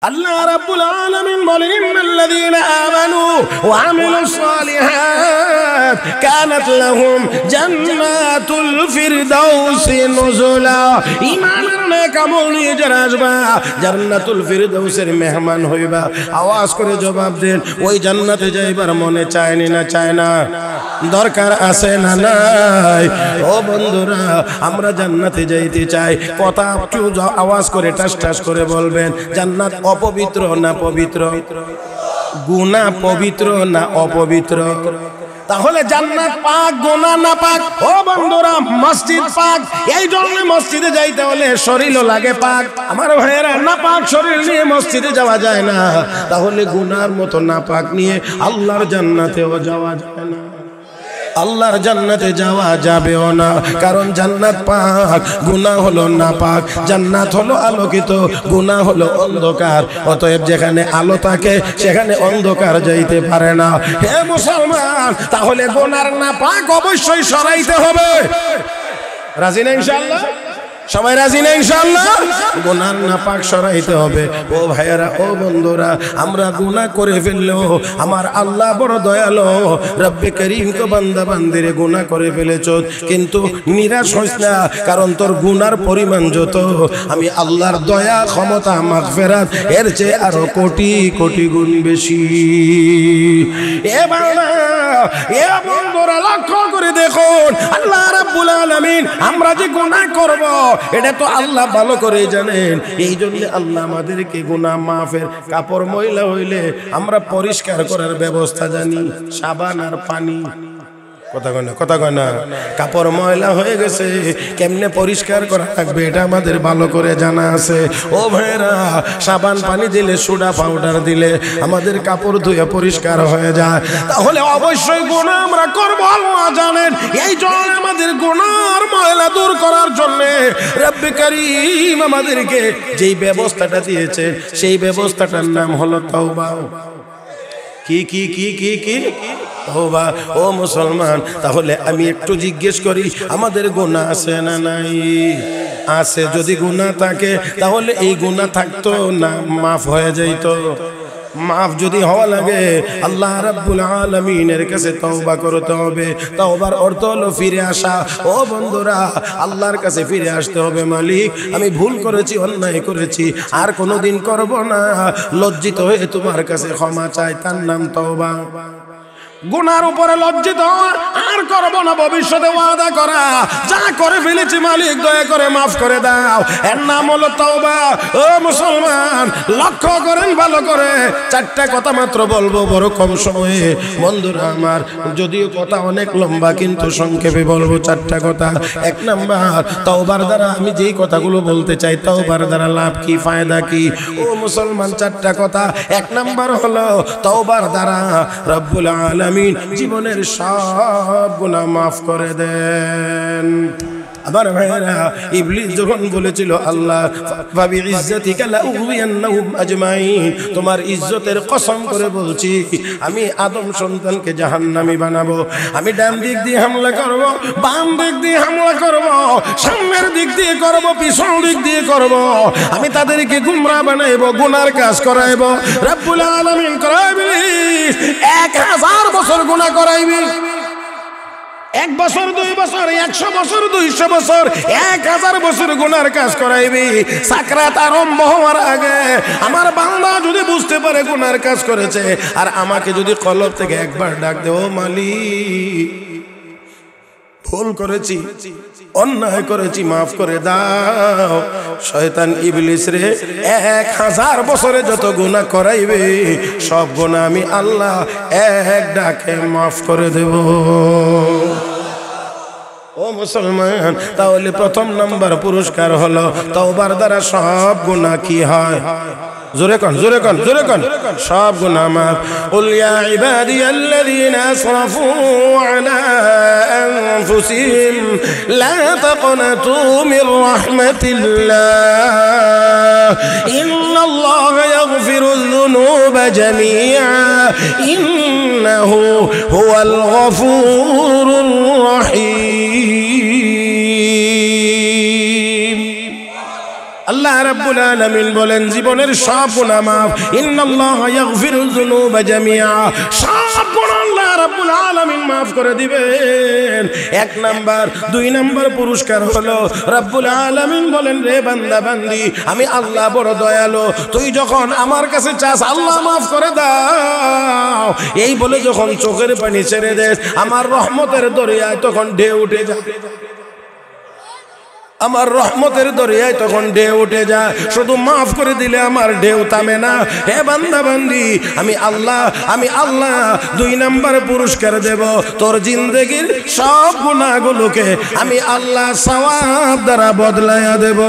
আল্লাহ রাব্বুল আলামিন বলেন ইন্নাল্লাযীনা আমানু ওয়া আমিলুস সালিহাত কানাত লাহুম জান্নাতুল ফিরদাউসি নুজুলা। ঈমানের নেক আমল নিয়ে যারা আসবা জান্নাতুল ফিরদাউসের মেহমান হইবা। আওয়াজ করে জবাব দেন, ওই জান্নাতে যাইবার মনে চায়নি না চায় না? দরকার আছে না নাই? ও বন্ধুরা, আমরা জান্নাতে যাইতে চাই। কথা একটু আওয়াজ করে টাস টাস করে বলবেন, জান্নাত অপবিত্র না পবিত্র? গুনাহ পবিত্র না অপবিত্র? তাহলে জান্নাত পাক, গুনাহ না পাক? ও বন্ধুরা, মসজিদ পাক, এই জন্য মসজিদে যাইতে হলে শরীরও লাগে পাক। আমার ভাইয়েরা, না পাক শরীর নিয়ে মসজিদে যাওয়া যায় না। তাহলে গুনার মতো না পাক নিয়ে আল্লাহর জান্নাতেও যাওয়া যায় না, আল্লাহর জান্নাতে যাওয়া যাবেও না। কারণ জান্নাত পাক, গুনাহ হলো না পাক। জান্নাত হলো আলোকিত, গুনাহ হলো অন্ধকার। অতএব যেখানে আলো থাকে সেখানে অন্ধকার যাইতে পারে না। হে মুসলমান, তাহলে গুনার না পাক অবশ্যই সরাইতে হবে। রাজি না ইনশাআল্লাহ? সবাই রাজি না ইনশাআল্লাহ? গুনার নাপাক সরাইতে হবে। ও ভাইয়েরা, ও বন্ধুরা, আমরা গুনাহ করে ফেললেও আমার আল্লাহ বড় দয়ালু। রব্বে করিম কো বান্দা বান্দিরে গুনাহ করে ফেলেছ, কিন্তু নিরাশ হইস না, কারণ তোর গুনার পরিমাণ যত, আমি আল্লাহর দয়া, ক্ষমতা, মাগফিরাত এর চেয়ে আরো কোটি কোটি গুণ বেশি। এ বান্দা, এ বন্ধুরা, লক্ষ্য করে দেখুন, আল্লাহ রাব্বুল আলামিন আমরা যে গুনাহ করব এটা তো আল্লাহ ভালো করে জানেন। এই জন্য আল্লাহ আমাদেরকে গুনাহ মাফের, কাপড় ময়লা হইলে আমরা পরিষ্কার করার ব্যবস্থা জানি, সাবান আর পানি। কথা কয় না? কাপড় ময়লা হয়ে গেছে, কেমনে পরিষ্কার করা লাগবে এটা আমাদের ভালো করে জানা আছে। ও ভাইরা, সাবান পানি দিলে, সোডা পাউডার দিলে আমাদের কাপড় ধুয়ে পরিষ্কার হয়ে যায়। তাহলে অবশ্যই গুনাহ আমরা করব, আল্লাহ জানেন। এই জন্য আমাদের গুনার ময়লা দূর করার জন্য রব্বে করিম আমাদেরকে যেই ব্যবস্থাটা দিয়েছে, সেই ব্যবস্থাটার নাম হলো তাওবা। কি কি কি কি কি? তওবা। ও মুসলমান, তাহলে আমি একটু জিজ্ঞেস করি, আমাদের গুনাহ আছে না নাই? আছে। যদি গুনাহ থাকে তাহলে এই গুনাহ থাকতো না, মাফ হয়ে যাইতো। মাফ যদি হওয়া লাগে আল্লাহ রাব্বুল আলামিনের কাছে তওবা করতে হবে। তওবার অর্থ হলো ফিরে আসা। ও বন্ধুরা, আল্লাহর কাছে ফিরে আসতে হবে। মালিক, আমি ভুল করেছি, অন্যায় করেছি, আর কোনোদিন করব না। লজ্জিত হয়ে তোমার কাছে ক্ষমা চাই, তার নাম তওবা। গুনার উপরে লজ্জিত হওয়া, আর করব না ভবিষ্যতে ওয়াদা করা, যা করে ফেলেছি মালিক দয়া করে মাফ করে দাও, এর নাম হলো তওবা। ও মুসলমান, লক্ষ্য করেন ভালো করে, চারটা কথা মাত্র বলবো বড় কম সময়ে। বন্ধুরা আমার, যদিও কথা অনেক লম্বা, কিন্তু সংক্ষেপে বলবো চারটা কথা। এক নাম্বার, তওবার দ্বারা আমি যেই কথাগুলো বলতে চাই, তওবার দ্বারা লাভ কি, ফায়দা কি? ও মুসলমান, চারটা কথা। এক নাম্বার হলো তওবার দ্বারা রব্বুল আলামিন জীবনের সব গুনাহ মাফ করে দেন। আমার ভাইরা, ইবলিস যখন বলেছিল, আল্লাহ ফাবি ইজ্জাতিকা লা উগওয়িয়ান্নাহুম আজমাইন, তোমার ইজ্জতের কসম করে বলছি, আমি আদম সন্তানকে জাহান্নামী বানাবো। আমি ডান দিক দিয়ে হামলা করব, বাম দিক দিয়ে হামলা করব, সামনের দিক দিয়ে করব, পিছন দিক দিয়ে করব। আমি তাদেরকে গুমরাহ বানাইবো, গুনার কাজ করাইবো। রব্বুল আলামিন করাইবি 1000 বছর গুনাহ করাইবি। 1 বছর, 2 বছর, 100 বছর, 200 বছর, 1000 বছর গুনার কাজ করাইবি। সাকরাত আরম্ভ হওয়ার আগে আমার বান্দা যদি বুঝতে পারে গুনার কাজ করেছে, আর আমাকে যদি কলব থেকে একবার ডাক দে, ও মালিক, ভুল করেছি, অন্যায় করেছি, মাফ করে দাও, শয়তান ইবলিস রে 1000 বছরে যত গুনাহ করাইবে সব গুনাহ আমি আল্লাহ এক ডাকে মাফ করে দেব। ও মুসলমান, তাহলে প্রথম নাম্বার পুরস্কার হলো তওবার দ্বারা সব গুনাহ কি হয়? জোরে কোন, জোরে কোন, জোরে কোন, সব গুনাহ মাফ। কুল ইয়া ইবাদিয়াল্লাযীনা আসরাফু আলা আনফুসিহিম লা তাকনাতু মির রাহমাতিল্লাহ ইন্নাল্লাহা ইয়াগফিরুয যুনুবা জামিআ ইন্নাহু হুয়াল গফুরুর রাহিম। আল্লাহ রাব্বুল আলামিন বলেন জীবনের সব গুনাহ মাফ। ইন্নাল্লাহা ইয়াগফিরুয যুনুবা জামিআ, সব গুনাহ আল্লাহ রাব্বুল আলামিন মাফ করে দিবেন। এক নাম্বার। দুই নাম্বার পুরস্কার হলো রাব্বুল আলামিন বলেন রে বান্দা বান্দি, আমি আল্লাহ বড় দয়ালু, তুই যখন আমার কাছে চাস আল্লাহ মাফ করে দাও, এই বলে যখন চোখের পানি ছেড়ে দেস আমার রহমতের দরিয়ায় তখন ঢেউ উঠে যায়। আমার রহমতের দরিয়ায় তখন ঢেউ উঠে যায়। শুধু মাফ করে দিলে আমার ঢেউ থামে না। হে বান্দা বান্দি, আমি আল্লাহ দুই নাম্বার পুরস্কার দেব, তোর জিন্দেগির সব গুনাহগুলোকে আমি আল্লাহ সওয়াব দ্বারা বদলায়া দেব।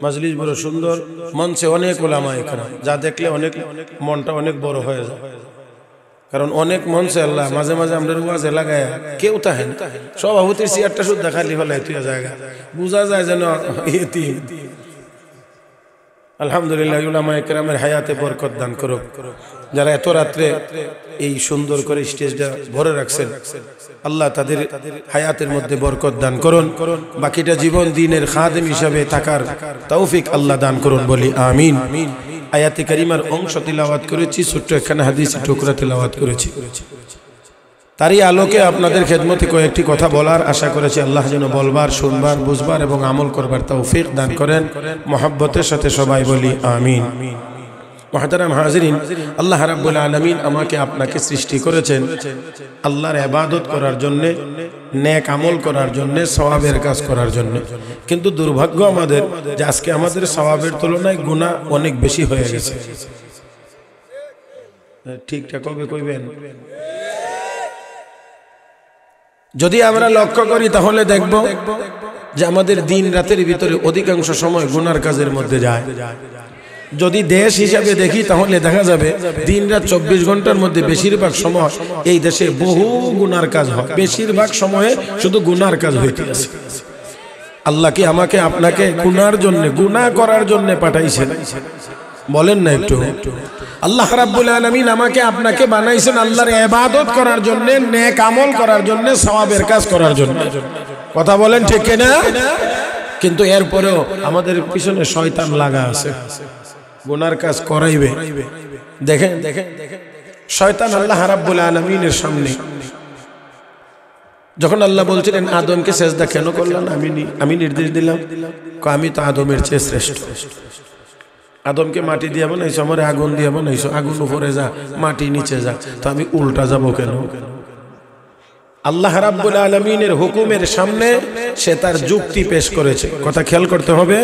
মজলিস বড় সুন্দর, মঞ্চে অনেক উলামা একরাম, যা দেখলে অনেক মনটা অনেক বড় হয়ে যায়। কারণ অনেক মঞ্চে আল্লাহ মাঝে মাঝে আমরা ওয়াজে লাগায় কেউ তাহেন সভাপতির চেয়ারটা শুদ্ধ খালি ফেলায় তুই জায়গা বুঝা যায় যেন ইতিম। আলহামদুলিল্লাহ উলামা একরামের হায়াতে বরকত দান করুক, যারা এত রাত্রে এই সুন্দর করে স্টেজটা ভরে রাখছেন আল্লাহ তাদের হায়াতের মধ্যে বরকত দান করুন। বাকিটা জীবন দ্বীনের খাদেম হিসাবে থাকার তৌফিক আল্লাহ দান করুন বলি আমিন। আয়াতে কারিমার অংশ তিলাওয়াত করেছি, ছোট্ট একখানা হাদিসের টুকরা তিলাওয়াত করেছি। তারই আলোকে আপনাদের খেদমতে কয়েকটি কথা বলার আশা করেছি। আল্লাহ যেন বলবার, শুনবার, বুঝবার এবং আমল করবার তৌফিক দান করেন। মহব্বতের সাথে সবাই বলি আমিন। মুহতারাম হাজিরিন, আল্লাহ রাব্বুল আলামিন আমাকে আপনাকে সৃষ্টি করেছেন আল্লাহর ইবাদত করার জন্য, নেক আমল করার জন্য, সওয়াবের কাজ করার জন্য। কিন্তু দুর্ভাগ্য আমাদের যে আজকে আমাদের সওয়াবের তুলনায় গুনাহ অনেক বেশি হয়ে গেছে। ঠিকঠাক কবে কইবেন? যদি আমরা লক্ষ্য করি তাহলে দেখব যে আমাদের দিন রাতের ভিতরে অধিকাংশ সময় গুনার কাজের মধ্যে যায়। যদি দেশ হিসাবে দেখি তাহলে দেখা যাবে দিন রাত 24 ঘন্টার মধ্যে বেশিরভাগ সময় এই দেশে বহু গুনার কাজ হয়। বেশিরভাগ সময়ে শুধু গুনার কাজ হইতে আছে। আল্লাহ কি আমাকে আপনাকে গুনার জন্য, গুনাহ করার জন্য পাঠাইছেন? বলেন না একটু। আল্লাহ রাব্বুল আলামিন আমাকে আপনাকে বানাইছেন আল্লাহর ইবাদত করার জন্য, নেক আমল করার জন্য, সওয়াবের কাজ করার জন্য। কথা বলেন ঠিক কিনা? কিন্তু এরপরেও আমাদের পিছনে শয়তান লাগা আছে, গুনার কাজ করাইবে। দেখেন শয়তান আল্লাহ রাব্বুল আলামিনের সামনে যখন আল্লাহ বলছিলেন আদমকে সেজদা কেন করলেন, আমি নির্দেশ দিলাম, আমি তো আদমের চেয়ে শ্রেষ্ঠ। আদমকে মাটি দিয়ে বানাইছো, আমার আগুন দিয়ে বানাইছো, আগুন উপরে যা, মাটি নিচে যা, তো আমি উল্টা যাব কেন? আল্লাহ রাব্বুল আলামিনের হুকুমের সামনে সে তার যুক্তি পেশ করেছে। কথা খেয়াল করতে হবে।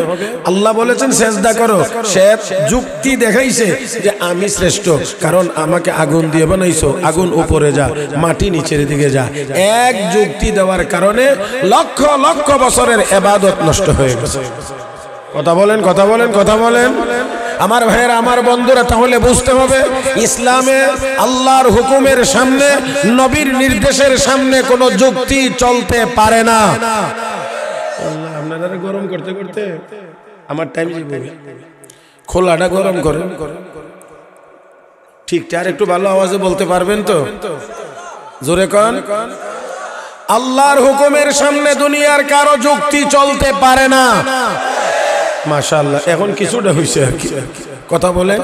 আল্লাহ বলেছেন সেজদা করো, সে যুক্তি দেখাইছে যে আমি শ্রেষ্ঠ, কারণ আমাকে আগুন দিয়ে বানাইছো, আগুন উপরে যা, মাটি নিচের দিকে যা। এক যুক্তি দেওয়ার কারণে লক্ষ লক্ষ বছরের ইবাদত নষ্ট হয়ে গেছে। কথা বলেন, কথা বলেন, কথা বলেন। আমার ভাইয়েরা, আমার বন্ধুরা, তাহলে বুঝতে হবে ইসলামে আল্লাহর হুকুমের সামনে, নবীর নির্দেশের সামনে কোনো যুক্তি চলতে পারে না। আল্লাহ আপনারা গরম করতে করতে আমার টাইম যাবে, খোলাটা গরম করেন ঠিকঠাক। আর একটু ভালো আওয়াজে বলতে পারবেন তো? জোরে কোন। আল্লাহর হুকুমের সামনে দুনিয়ার কারো যুক্তি চলতে পারে না। মাশাআল্লাহ, এখন কিছুটা হইছে আর কি। কথা বলেন,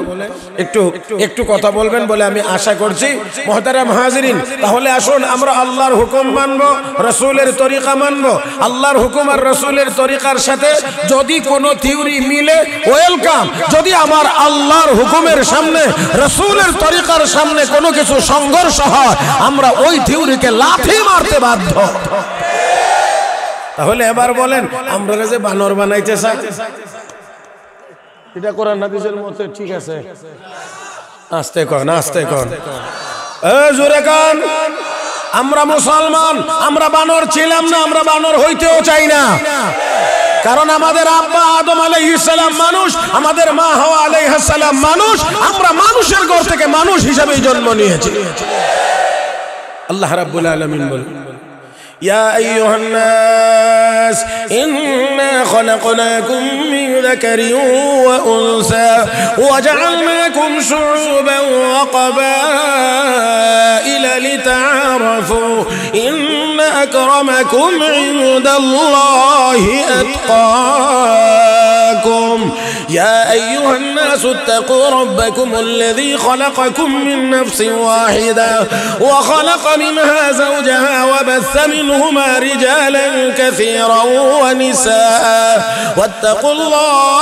একটু কথা বলবেন বলে আমি আশা করছি। মুহতারাম হাজিরিন, তাহলে আসুন আমরা আল্লাহর হুকুম মানব, রাসূলের তরিকা মানব। আল্লাহর হুকুম আর রাসূলের তরিকার সাথে যদি কোনো থিওরি মিলে ওয়েলকাম। যদি আমার আল্লাহর হুকুমের সামনে, রাসূলের তরিকার সামনে কোনো কিছু সংঘর্ষ হয়, আমরা ওই থিওরিকে লাথি মারতে বাধ্য। তাহলে এবার বলেন, আমরা যে বানর বানাইতে চাই, এটা কোরআন হাদিসের মতে ঠিক আছে? আস্তে কন, আস্তে কন, জোরে কন। আমরা মুসলমান, আমরা বানর ছিলাম না, আমরা বানর হইতেও চাই না। কারণ আমাদের আব্বা আদম আলাইহিস সালাম মানুষ, আমাদের মা হাওয়া আলাইহিস সালাম মানুষ। আমরা মানুষের ঘর থেকে মানুষ হিসেবে জন্ম নিয়েছি। আল্লাহ রাব্বুল আলামিন বলেন, ইয়া আইয়ুহান নাস الناس إنا خلقناكم من ذكر وأنثى وجعلناكم شعوبا وقبائل لتعارفوا إن أكرمكم عند الله أتقاكم يا أيها الناس اتقوا ربكم الذي خلقكم من نفس واحدة وخلق منها زوجها وبث منهما رجالا كثيرا ونساء واتقوا الله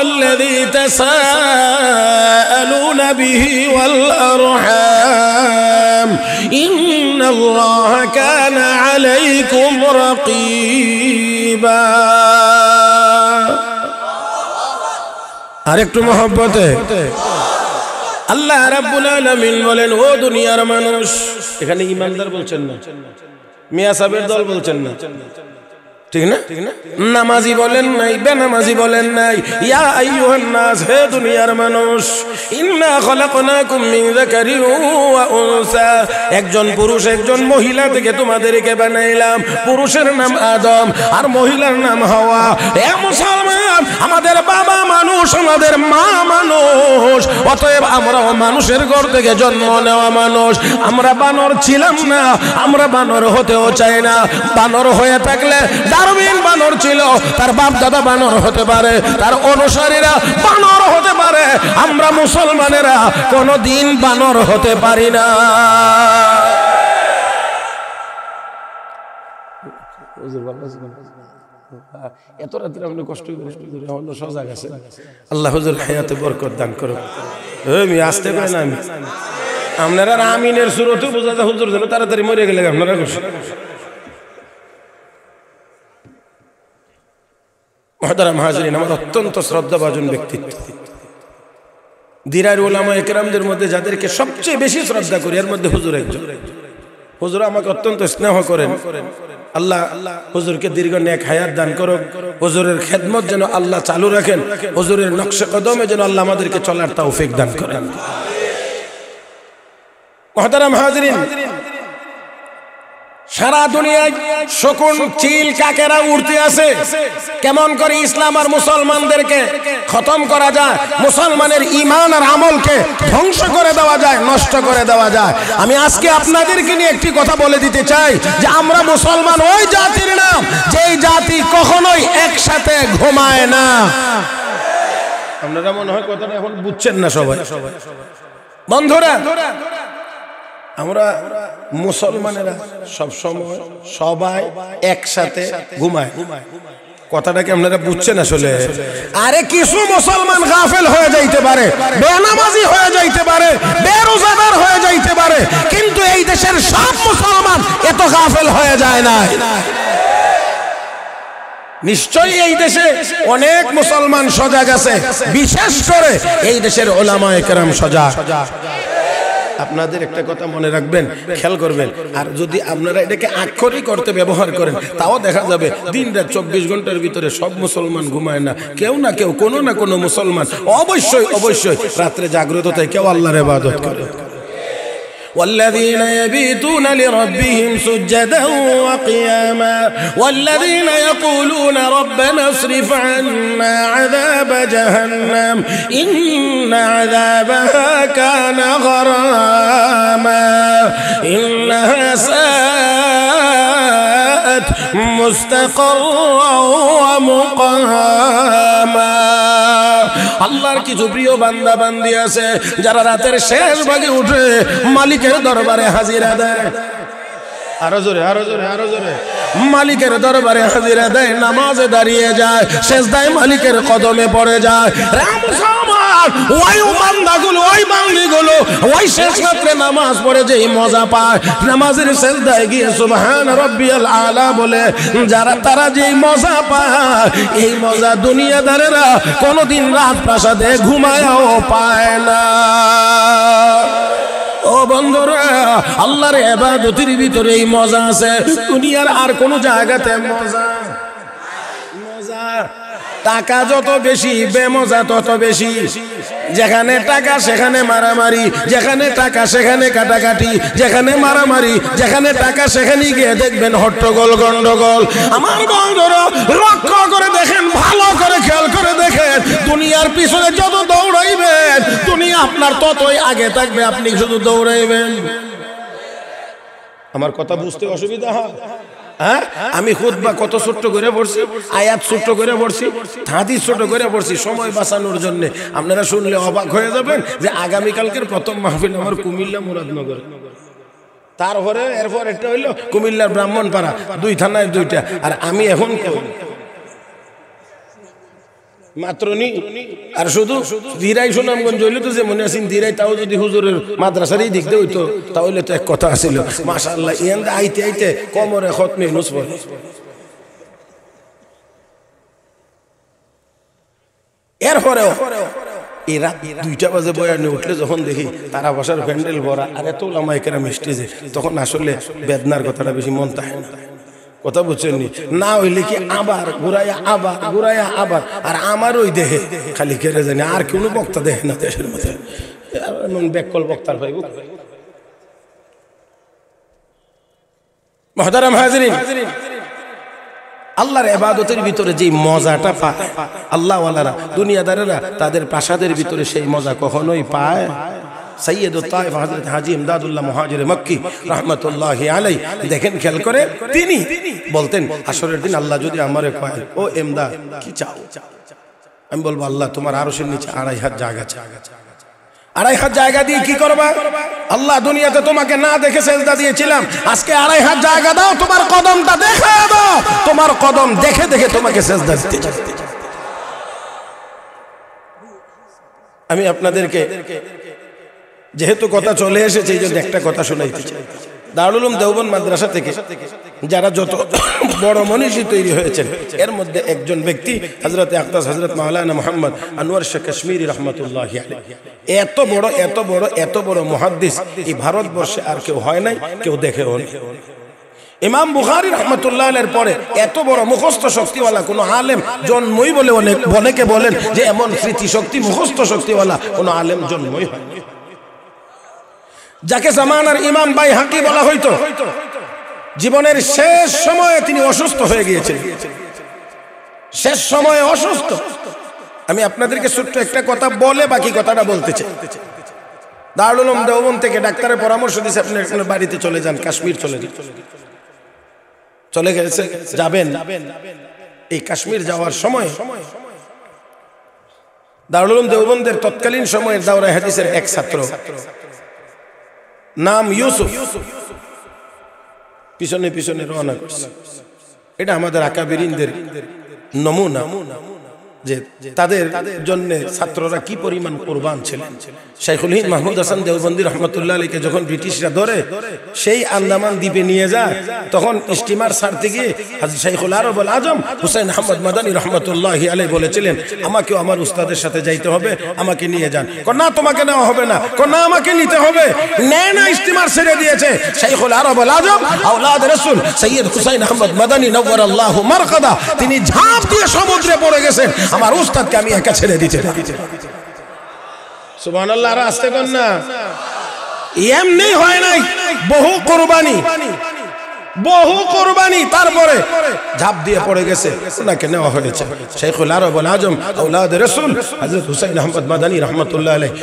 الذي تساءلون به والأرحام إن الله كان عليكم رقيبا আরেকটু মহব্বতে আল্লাহ রাব্বুল আলামিন বলেন ও দুনিয়ার মানুষ এখানে ইমানদার বলছেন না মিয়া সাহেবের দল বলছেন না ঠিক না নামাজি বলেন নাই বেনামাজি বলেন নাই ইয়া আইয়ুহান নাস হে দুনিয়ার মানুষ ইন্না খলাকনাকুম মিন যাকারিন ওয়া উনসা একজন পুরুষ একজন মহিলা থেকে তোমাদেরকে বানাইলাম পুরুষের নাম আদম আর মহিলার নাম হাওয়া হে মুসলমান আমাদের বাবা মানুষ আমাদের মা মানুষ অতএব আমরাও মানুষের ঘর থেকে জন্ম নেওয়া মানুষ আমরা বানর ছিলাম না আমরা বানর হতেও চাই না বানর হয়ে থাকলে দারুণ বানর ছিল তার বাপ দাদা বানর হতে পারে তার অনুসারীরা বানর হতে পারে আমরা মুসলমানেরা কোনদিন বানর হতে পারি না এত রাত্রে আপনি কষ্ট করে সজাগ আছে আল্লাহ হুজুর হায়াতে বরকত দান করুন আমি আসতে পারি না আপনারা আমিনের সুরতে বোঝাতে হুজুর যেন তাড়াতাড়ি মরে গেলে আপনারা মুহতারাম হাজিরিন আমার অত্যন্ত শ্রদ্ধাভাজন ব্যক্তিত্ব দিরার উলামায়ে কেরামদের মধ্যে যাদেরকে সবচেয়ে বেশি শ্রদ্ধা করি এর মধ্যে হুজুর একজন হুজুর আমাকে অত্যন্ত স্নেহ করেন আল্লাহ হুজুরকে দীর্ঘ নেক হায়াত দান করুন হুজুরের খেদমত যেন আল্লাহ চালু রাখেন হুজুরের নকশে কদমে যেন আল্লাহ আমাদেরকে চলার তৌফিক দান করেন মুহতারাম হাজিরিন সারা দুনিয়ায় শকুন চিল কাকেরা উড়তে আছে কেমন করে ইসলাম আর মুসলমানদেরকে খতম করা যায় মুসলমানের ঈমান আর আমলকে ধ্বংস করে দেওয়া যায় নষ্ট করে দেওয়া যায় আমি আজকে আপনাদেরকে নিয়ে একটি কথা বলে দিতে চাই যে আমরা মুসলমান ওই জাতির নাম যেই জাতি কখনোই একসাথে ঘুমায় না আপনারা মনে হয় কথাটা এখন বুঝছেন না সবাই বন্ধুরা আমরা মুসলমানেরা সব সময় সবাই একসাথে ঘুমায় কথাটা কি আপনারা বুঝছেন আসলে আরে কিছু মুসলমান গাফেল হয়ে যাইতে পারে বেনামাজি হয়ে যাইতে পারে বেরোজাদার হয়ে যাইতে পারে কিন্তু এই দেশের সব মুসলমান এত গাফেল হয়ে যায় না নিশ্চয়ই এই দেশে অনেক মুসলমান সজাগ আছে বিশেষ করে এই দেশের উলামায়ে কেরাম সজাগ আপনাদের একটা কথা মনে রাখবেন খেয়াল করবেন আর যদি আপনারা এটাকে আক্ষরিক অর্থে ব্যবহার করেন তাও দেখা যাবে দিন রাত 24 ঘন্টার ভিতরে সব মুসলমান ঘুমায় না কেউ না কেউ কোনো না কোনো মুসলমান অবশ্যই অবশ্যই রাতে জাগ্রত থাকে কেউ আল্লাহর ইবাদত করে والذين يبيتون لربهم سجدا وقياما والذين يقولون ربنا اصرف عنا عذاب جهنم إن عذابها كان غراما إنها ساءت مستقرا ومقاما আল্লাহর কিছু প্রিয় বান্দা বান্দি আছে যারা রাতের শেষ ভাগে উঠে মালিকের দরবারে হাজিরা দেয় আরো জোরে আরো জোরে আরো জোরে মালিকের দরবারে হাজিরা দেয় নামাজে দাঁড়িয়ে যায় সেজদায় মালিকের কদমে পড়ে যায় ওই বান্দাগুলো ওই বান্দিগুলো ওই শেষ রাতে নামাজ পড়ে যেই মজা পায় নামাজের সেজদায় গিয়ে সুবহান রাব্বিয়াল আলা বলে যারা তারা যেই মজা পায় এই মজা দুনিয়াদারেরা কোনোদিন রাত প্রাসাদে ঘুমায়ও পায় না ও বন্ধুরা আল্লাহর ইবাদতের ভিতরে এই মজা আছে দুনিয়ার আর কোন জায়গাতে মজা টাকা যত বেশি বেমজা তত বেশি। যেখানে টাকা সেখানে মারামারি, যেখানে টাকা সেখানে কাটাকাটি, যেখানে মারামারি, যেখানে টাকা সেখানে গিয়ে দেখবেন হট্টগোল গন্ডগোল। আমার বন্ধুরা লক্ষ্য করে দেখেন, ভালো করে খেয়াল করে দেখেন, দুনিয়ার পিছনে যত দৌড়াইবেন দুনিয়া আপনার ততই আগে থাকবে, আপনি শুধু দৌড়াইবেন। আমার কথা বুঝতে অসুবিধা হয়? হ্যাঁ, আমি খুতবা কত ছোট্ট করে পড়ছি, আয়াত ছোট্ট করে পড়ছি, হাদিস ছোট করে পড়ছি সময় বাঁচানোর জন্য। আপনারা শুনলে অবাক হয়ে যাবেন যে আগামীকালকের প্রথম মাহফিল আমার কুমিল্লা মুরাদনগর, তারপরে এরপর একটা হইলো কুমিল্লার ব্রাহ্মণপাড়া, 2 থানায় 2টা। আর আমি এখন মাত্র নি আর শুধু দিরাই সুনামগঞ্জ হইলে তো যে মনে আছেন দিরাই, তাও যদি হুজুরের মাদ্রাসারই দিক দিয়ে হইতো তাহলে তো এক কথা আছিল। মাশাআল্লাহ, ইয়ান আইতে আইতে কোমরে খতমে নুস পড়ে। এরপরেও এই রাত 2টা বাজে বয়ানে উঠলে যখন দেখি তারা বসার প্যান্ডেল ভরা আর এত ওলামায়ে কেরাম স্টেজে, তখন আসলে বেদনার কথাটা বেশি মন থাকে না। কথা বুঝছেন না? হইলে কি আবার ঘুরাইয়া আবার ঘুরাইয়া আবার, আর আমার ওই দেহে খালি কেড়ে জানি, আর কোনো বক্তা দেখে না দেশের মধ্যে, এমন ব্যাককল বক্তার ভাই। মুহতারাম হাজিরিন, আল্লাহর ইবাদতের ভিতরে যে মজাটা পায় আল্লাহ ওয়ালারা, দুনিয়াদারেরা তাদের প্রাসাদের ভিতরে সেই মজা কখনোই পায়। সৈয়দুত তায়েফ হযরত হাজী ইমদাদুল্লাহ মুহাজির মক্কি রাহমাতুল্লাহি আলাইহি, দেখেন খেয়াল করে, তিনি বলতেন আসরের দিন আল্লাহ যদি আমারে কয়, ও ইমদাদ কি চাও? আমি বলবো আল্লাহ তোমার আরশের নিচে 2.5 হাত জায়গা চাই। 2.5 হাত জায়গা দিয়ে কি করবা? আল্লাহ দুনিয়াতে তোমাকে না দেখে সেজদা দিয়েছিলাম, আজকে 2.5 হাত জায়গা দাও, তোমার কদমটা দেখে দাও, তোমার কদম দেখে দেখে তোমাকে সেজদা দিতে চাই। আমি আপনাদেরকে যেহেতু কথা চলে এসেছে এই জন্য একটা কথা শোনাইতে চাই। দারুল উলুম দেওবন্দ মাদ্রাসা থেকে যারা যত বড় মনীষী তৈরি হয়েছেন, এর মধ্যে একজন ব্যক্তি হযরত আকদাস হযরত মাওলানা মুহাম্মদ আনোয়ার শাহ কাশ্মীরি রাহমাতুল্লাহি আলাইহি। এত বড় এত বড় এত বড় মুহাদ্দিস এই ভারতবর্ষে আর কেউ হয় নাই, কেউ দেখেও নাই। ইমাম বুখারী রাহমাতুল্লাহ আলাইহির পরে এত বড় মুখস্থ শক্তিওয়ালা কোনো আলেম জন্মই বলে অনেকে বলেন যে এমন স্মৃতি শক্তি মুখস্থ শক্তিওয়ালা কোনো আলেম জন্মই হয়। যাকে জামানার ইমাম বাইহাকি বলা হইতো, জীবনের শেষ সময়ে তিনি অসুস্থ হয়ে গিয়েছেন, শেষ সময়ে অসুস্থ। আমি আপনাদেরকে ছোট্ট একটা কথা বলে বাকি কথাটা বলতে চাই। দারুল উলুম দেওবন্দ থেকে ডাক্তারের পরামর্শ দিয়েছে আপনি আপনার বাড়িতে চলে যান, কাশ্মীর চলে যান। চলে গেছে, যাবেন। এই কাশ্মীর যাওয়ার সময় দারুল উলুম দেওবন্দের তৎকালীন সময়ের দাওরায়ে হাদিসের এক ছাত্র, নাম ইউসুফ, পিছনে পিছনে রওনা করছে। এটা আমাদের আকাবিরিনদের নমুনা, যে তাদের জন্য ছাত্ররা কি পরিমাণ কুরবান ছিলেন। শাইখুল হিন্দ মাহমুদ হাসান দেওবন্দি রহমতুল্লাহ আলাইহিকে যখন ব্রিটিশরা ধরে সেই আন্দামান দ্বীপে নিয়ে যায়, তখন স্টিমার ছাড়তে গিয়ে হযরত শাইখুল আরবুল আজম হুসাইন আহমদ মাদানী রহমতুল্লাহি আলাইহি বলেছিলেন, আমাকেও আমার উস্তাদের সাথে যাইতে হবে, আমাকে নিয়ে যান। না তোমাকে নেওয়া হবে না, না আমাকে নিতে হবে। নেয় না, স্টিমার ছেড়ে দিয়েছে। শাইখুল আরবুল আজম আওলাদ রাসূল সৈয়দ হুসাইন আহমদ মাদানী নওয়ারাল্লাহু মারকাদা, তিনি ঝাঁপ দিয়ে সমুদ্রে পড়ে গেছেন, আমার উস্তাদকে আমি একা ছেড়ে দিতে। সুবহানাল্লাহ, আর আসতে কোন না, এমনি হয় নাই, বহু কুরবানি, বহু কুরবানি, তারপরে ঝাঁপ দিয়ে পড়ে গেছে, ওনাকে নেওয়া হয়েছে। শাইখুল আরবুল আজম আওলাদ রাসূল হযরত হুসাইন আহমদ মাদানী রাহমাতুল্লাহ আলাইহি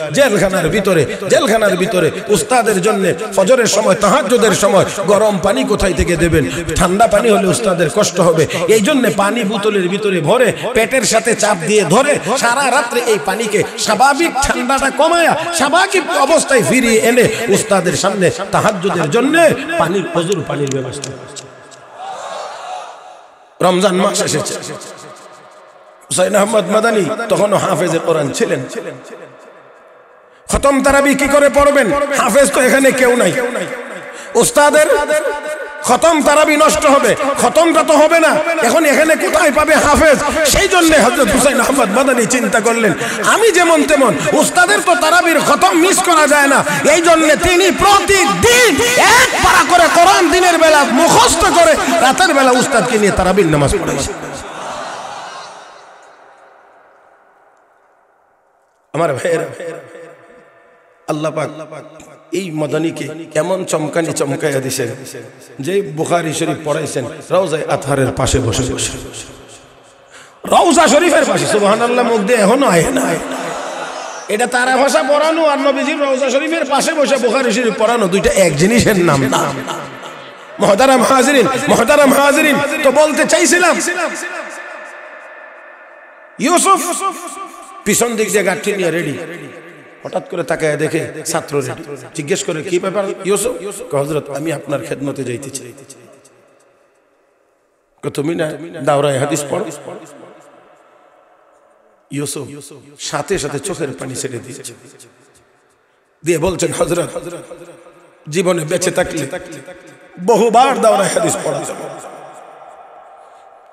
জেলখানার ভিতরে উস্তাদের জন্য ফজরের সময়, তাহাজ্জুদের সময় গরম পানি কোথায় থেকে দেবেন? ঠান্ডা পানি হলে উস্তাদের কষ্ট হবে, এই জন্য পানি বোতলের ভিতরে ভরে পেটের সাথে চাপ দিয়ে ধরে সারা রাত্রে এই পানিকে স্বাভাবিক ঠান্ডাটা কমায়া স্বাভাবিক অবস্থায় ফিরিয়ে এনে উস্তাদের সামনে তাহাজ্জুদের জন্য পানির ফজর পানির ব্যবস্থা। রমজান মাস এসেছে, হুসাইন আহমদ মাদানী তখনও হাফেজে কোরআন ছিলেন। খতম তারাবি কি করে পড়বেন? হাফেজ তো এখানে কেউ নাই। উস্তাদের খতম তারাবি নষ্ট হবে, খতমটা তো হবে না, এখন এখানে কোথায় পাবে হাফেজ? সেই জন্য হযরত হুসাইন আহমদ মাদানী চিন্তা করলেন, আমি যেমন তেমন, উস্তাদের তো তারাবির খতম মিস করা যায় না, এই জন্য তিনি প্রতিদিন এক পারা করে কোরআন দিনের বেলা মুখস্থ করে রাতের বেলা উস্তাদকে নিয়ে তারাবির নামাজ পড়াইছেন। আমার ভাইয়েরা, আল্লাহ পাক এই মদনীকে এমন চমকানি চমকাইয়া দিয়েছেন যে বুখারী শরীফ পড়াইছেন রওজা আতহারের পাশে বসে বসে, রওজা শরীফের পাশে। সুবহানাল্লাহ, মুখ দিয়ে এখনো আয় না। এটা তারা ভাষা পড়ানো আর নবীজির রওজা শরীফের পাশে বসে বুখারী শরীফ পড়ানো দুইটা এক জিনিসের নাম না। মুহতারাম হাজিরিন, মুহতারাম হাজিরিন, তো বলতে চাইছিলাম ইউসুফ পিছন দিক দিয়ে গাঠি নিয়ে রেডি, হঠাৎ করে তাকায় দেখে ছাত্র রেডি। জিজ্ঞেস করে কি ব্যাপার ইউসুফ? হযরত আমি আপনার খেদমতে যাইতে চাই। তুমি না দাওরায়ে হাদিস পড়ো? ইউসুফ সাথে সাথে চোখের পানি ছেড়ে দিয়েছে, দিয়ে বলছেন হযরত জীবনে বেঁচে থাকলে বহুবার দাওরায়ে হাদিস পড়া যাবে,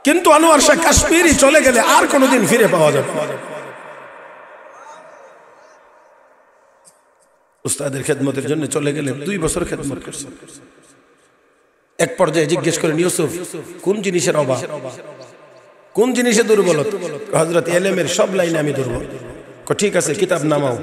কিন্তু আনোয়ার শাহ কাশ্মীরি চলে গেলে আর কোনোদিন ফিরে পাওয়া যাবে না। উস্তাদের খেদমতের জন্য চলে গেলে 2 বছর খেদমত করছে। এক পর্যায়ে জিজ্ঞেস করেন ইউসুফ কোন জিনিসের অভাব, কোন জিনিসে দুর্বলতা? হযরত ইলমের সব লাইনে আমি দুর্বল। ঠিক আছে, কিতাব নামাও,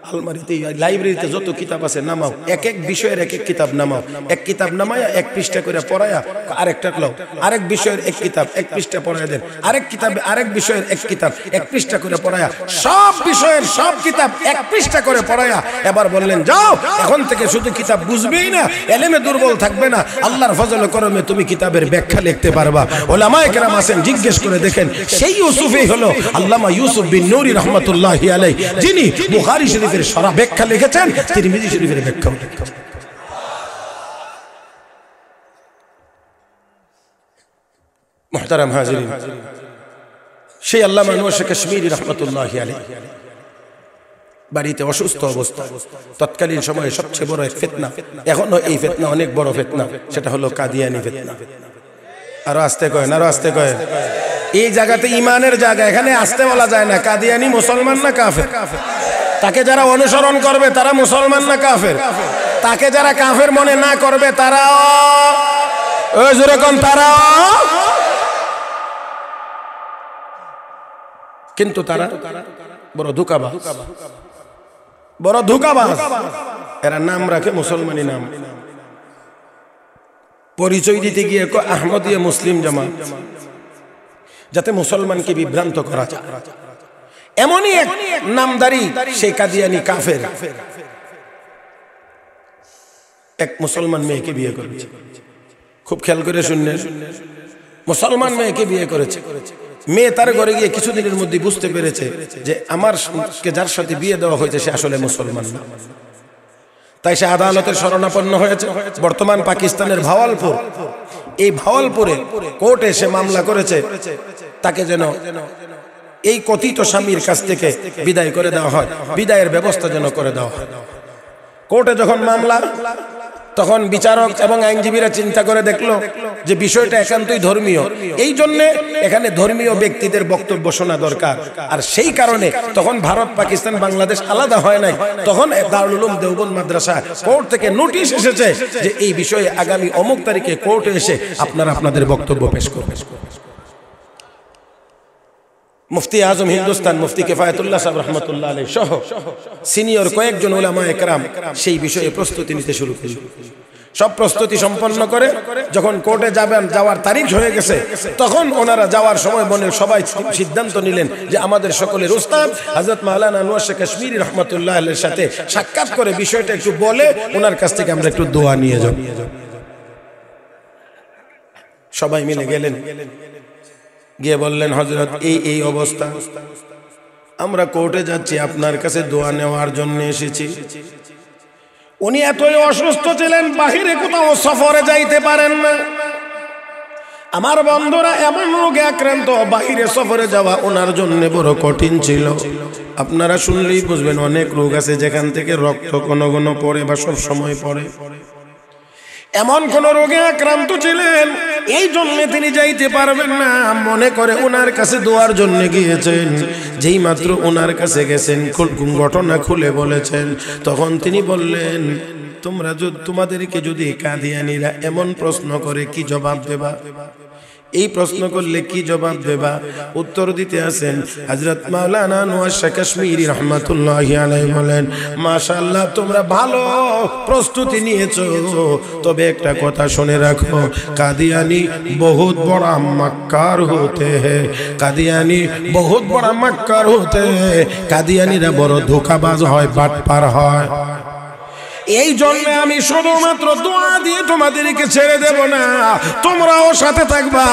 আলমারিতে লাইব্রেরিতে যত কিতাব আছে নামাও, এক এক বিষয়ের এক এক কিতাব নামাও, এক কিতাব নামায়া 1 পৃষ্ঠা করে পড়ায়া আরেকটা লাও, আরেক বিষয়ের এক কিতাব 1 পৃষ্ঠা পড়ায়া দেন, আরেক কিতাবে আরেক বিষয়ের এক কিতাব 1 পৃষ্ঠা করে পড়ায়া, সব বিষয়ের সব কিতাব 1 পৃষ্ঠা করে পড়ায়া এবার বললেন যাও, এখন থেকে শুধু কিতাব বুঝবেই না, ইলমে দুর্বল থাকবে না, আল্লাহর ফজল ও করমে তুমি কিতাবের ব্যাখ্যা লিখতে পারবা। উলামায়ে কেরাম আছেন, জিজ্ঞেস করে দেখেন সেই ইউসুফই হলো আল্লামা ইউসুফ বিন নূরি রাহমাতুল্লাহি আলাইহি, যিনি বুখারী শরীফের সারা ব্যাখ্যা লিখেছেন, তিরমিজি শরীফের ব্যাখ্যা লিখেছেন। মুহতারাম হাজিরিন, সেই আল্লামা আনোয়ার শাহ কাশ্মীরি রাহমাতুল্লাহি আলাইহি বাড়িতে অসুস্থ অবস্থা, তৎকালীন সময়ে সবচেয়ে বড় এক ফিতনা, এখনো এই ফিতনা অনেক বড় ফিতনা, সেটা হলো কাদিয়ানি ফিতনা। আরো আস্তে কয়েন, আরো আস্তে কয়েন। এই জায়গাতে ইমানের জায়গা, এখানে আসতে বলা যায় না। কাদিয়ানি মুসলমান না কাফের? তাকে যারা অনুসরণ করবে তারা মুসলমান না কাফের? তাকে যারা কাফের মনে না করবে তারা ওই জোরে কোন তারা, কিন্তু তারা বড় ধোঁকাবাজ, বড় ধোঁকাবাজ। এরা নাম রাখে মুসলমানি নাম, পরিচয় দিতে গিয়ে আহমদিয়া মুসলিম জামাত, যাতে মুসলমানকে বিভ্রান্ত করা যায়। এমনই এক নামদারি সেই কাদিয়ানি কাফের এক মুসলমান মেয়েকে বিয়ে করেছে। খুব খেয়াল করে শুনলেন, মুসলমান মেয়েকে বিয়ে করেছে। মেয়ে তার ঘরে গিয়ে কিছুদিনের মধ্যে বুঝতে পেরেছে যে আমারকে যার সাথে বিয়ে দেওয়া হয়েছে সে আসলে মুসলমান না। তাই সে আদালতের শরণাপন্ন হয়েছে। বর্তমান পাকিস্তানের ভাওয়ালপুর, এই ভাওয়ালপুরে কোর্টে সে মামলা করেছে তাকে যেন এই কথিত স্বামীর কাছ থেকে বিদায় করে দেওয়া হয়, বিদায়ের ব্যবস্থা যেন করে দেওয়া হয়। কোর্টে যখন মামলা, তখন বিচারক এবং আইনজীবীরা চিন্তা করে দেখলো যে বিষয়টা একান্তই ধর্মীয়, এই জন্য এখানে ধর্মীয় ব্যক্তিদের বক্তব্য শোনা দরকার। আর সেই কারণে তখন ভারত, পাকিস্তান, বাংলাদেশ আলাদা হয় নাই। তখন দারুল উলুম দেওবন্দ মাদ্রাসা কোর্ট থেকে নোটিশ এসেছে যে এই বিষয়ে আগামী অমুক তারিখে কোর্টে এসে আপনারা আপনাদের বক্তব্য পেশ করবেন। মুফতি আজম হিন্দুস্তান মুফতি কিফায়াতুল্লাহ সাহেব রাহমাতুল্লাহ আলাইহি সহ সিনিয়র কয়েকজন উলামায়ে কেরাম সেই বিষয়ে প্রস্তুতি নিতে শুরু করলেন। সব প্রস্তুতি সম্পন্ন করে যখন কোর্টে যাওয়ার তারিখ হয়ে গেছে, তখন ওনারা যাওয়ার সময় মনে সবাই সিদ্ধান্ত নিলেন যে আমাদের সকলের উস্তাদ হযরত মাওলানা আনোয়ার শাহ কাশ্মীরি রাহমাতুল্লাহ আলাইহির সাথে সাক্ষাৎ করে বিষয়টা একটু বলে ওনার কাছ থেকে আমরা একটু দোয়া নিয়ে যাব। সবাই মিলে গেলেন, গিয়ে বললেন হযরত এই অবস্থা, আমরা কোর্টে যাচ্ছি, আপনার কাছে দোয়া নেওয়ার জন্য এসেছি। উনি এতই অসুস্থ ছিলেন, বাহিরে কোথাও সফরে যাইতে পারেন না। আমার বন্ধুরা, এমন রোগে আক্রান্ত, বাহিরে সফরে যাওয়া ওনার জন্য বড় কঠিন ছিল। আপনারা শুনলেই বুঝবেন, অনেক রোগ আছে যেখান থেকে রক্ত ঘন ঘন পড়ে বা সব সময় পড়ে। এমন কোন রোগে আক্রান্ত ছিলেন, এই জন্য তিনি যাইতে পারবেন না। মনে করে ওনার কাছে দোয়ার জন্য গিয়েছেন। যেই মাত্র ওনার কাছে গেছেন, ঘটনা খুলে বলেছেন, তখন তিনি বললেন, তোমাদেরকে যদি কাদিয়ানীরা এমন প্রশ্ন করে কি জবাব দেবা? এই প্রশ্ন করলে কি জবাব দেবা? উত্তর দিতে আছেন হযরত মাওলানা আনোয়ার শাহ কাশ্মীরি রাহমাতুল্লাহি আলাইহি বলেন, মাশাআল্লাহ তোমরা ভালো প্রস্তুতি নিয়েছো, তবে একটা কথা শুনে রাখো, কাদিয়ানি বহুত বড় মাক্কার হতে হ্যায়, কাদিয়ানি বহুত বড় মাক্কার হতে হ্যায়। কাদিয়ানিরা বড় ধোঁকাবাজ হয়, বাটপার হয়। এই জন্য আমি শুধুমাত্র দোয়া দিয়ে তোমাদেরকে ছেড়ে দেব না, তোমরাও সাথে থাকবা,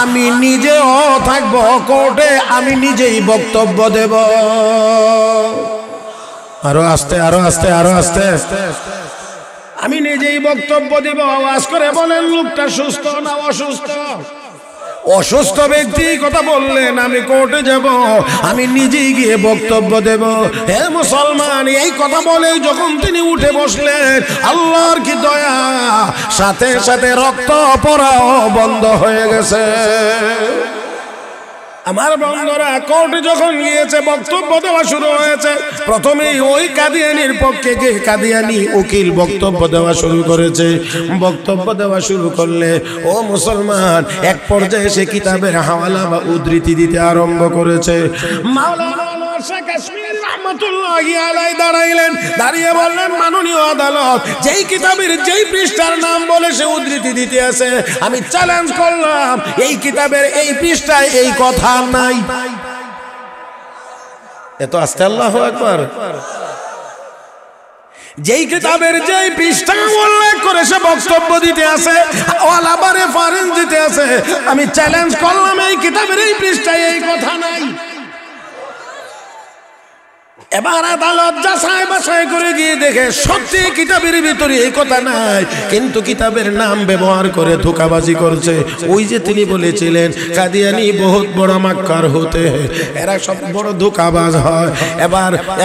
আমি নিজেও থাকব কোর্টে, আমি নিজেই বক্তব্য দেব। আরো আস্তে, আরো আস্তে, আরো আস্তে। আমি নিজেই বক্তব্য দেব। আওয়াজ করে বলেন, লোকটা সুস্থ না অসুস্থ? অসুস্থ ব্যক্তি কথা বললেন আমি কোর্টে যাব, আমি নিজেই গিয়ে বক্তব্য দেব। হে মুসলমান, এই কথা বলে যখন তিনি উঠে বসলেন, আল্লাহর কি দয়া, সাথে সাথে রক্ত পড়াও বন্ধ হয়ে গেছে। আমার বন্ধুরা, কোর্টে যখন গিয়েছে বক্তব্য দেওয়া শুরু হয়েছে, প্রথমেই ওই কাদিয়ানির পক্ষে গিয়ে কাদিয়ানি উকিল বক্তব্য দেওয়া শুরু করেছে। বক্তব্য দেওয়া শুরু করলে ও মুসলমান, এক পর্যায়ে সে কিতাবের হাওয়ালা বা উদ্ধৃতি দিতে আরম্ভ করেছে। মাওলানা আনোয়ার শাহ কাশ্মীরি রাহমাতুল্লাহি আলাইহি দাঁড়াইলেন, দাঁড়িয়ে বললেন, মাননীয় আদালত, যেই কিতাবের যেই পৃষ্ঠার নাম বলে সে উদ্ধৃতি দিতে আছে, আমি চ্যালেঞ্জ করলাম এই কিতাবের এই পৃষ্ঠায় এই কথা নাই। এত আস্তে আল্লাহু আকবার। যেই কিতাবের যেই পৃষ্ঠা উল্লেখ করে সে বক্তব্য দিতে আছে, ওয়ালাবা রেফারেন্স দিতে আছে, আমি চ্যালেঞ্জ করলাম এই কিতাবের এই পৃষ্ঠায় এই কথা নাই। এবার আদালত যাচাই বাছাই করে গিয়ে দেখে সত্যি কিতাবের ভিতরে এই কথা নাই, কিন্তু কিতাবের নাম ব্যবহার করে ধোঁকাবাজি করছে। ওই যে তিনি বলেছিলেন কাদিয়ানি বহুত বড় মাক্কার হতে, এরা সব বড় ধোঁকাবাজ হয়।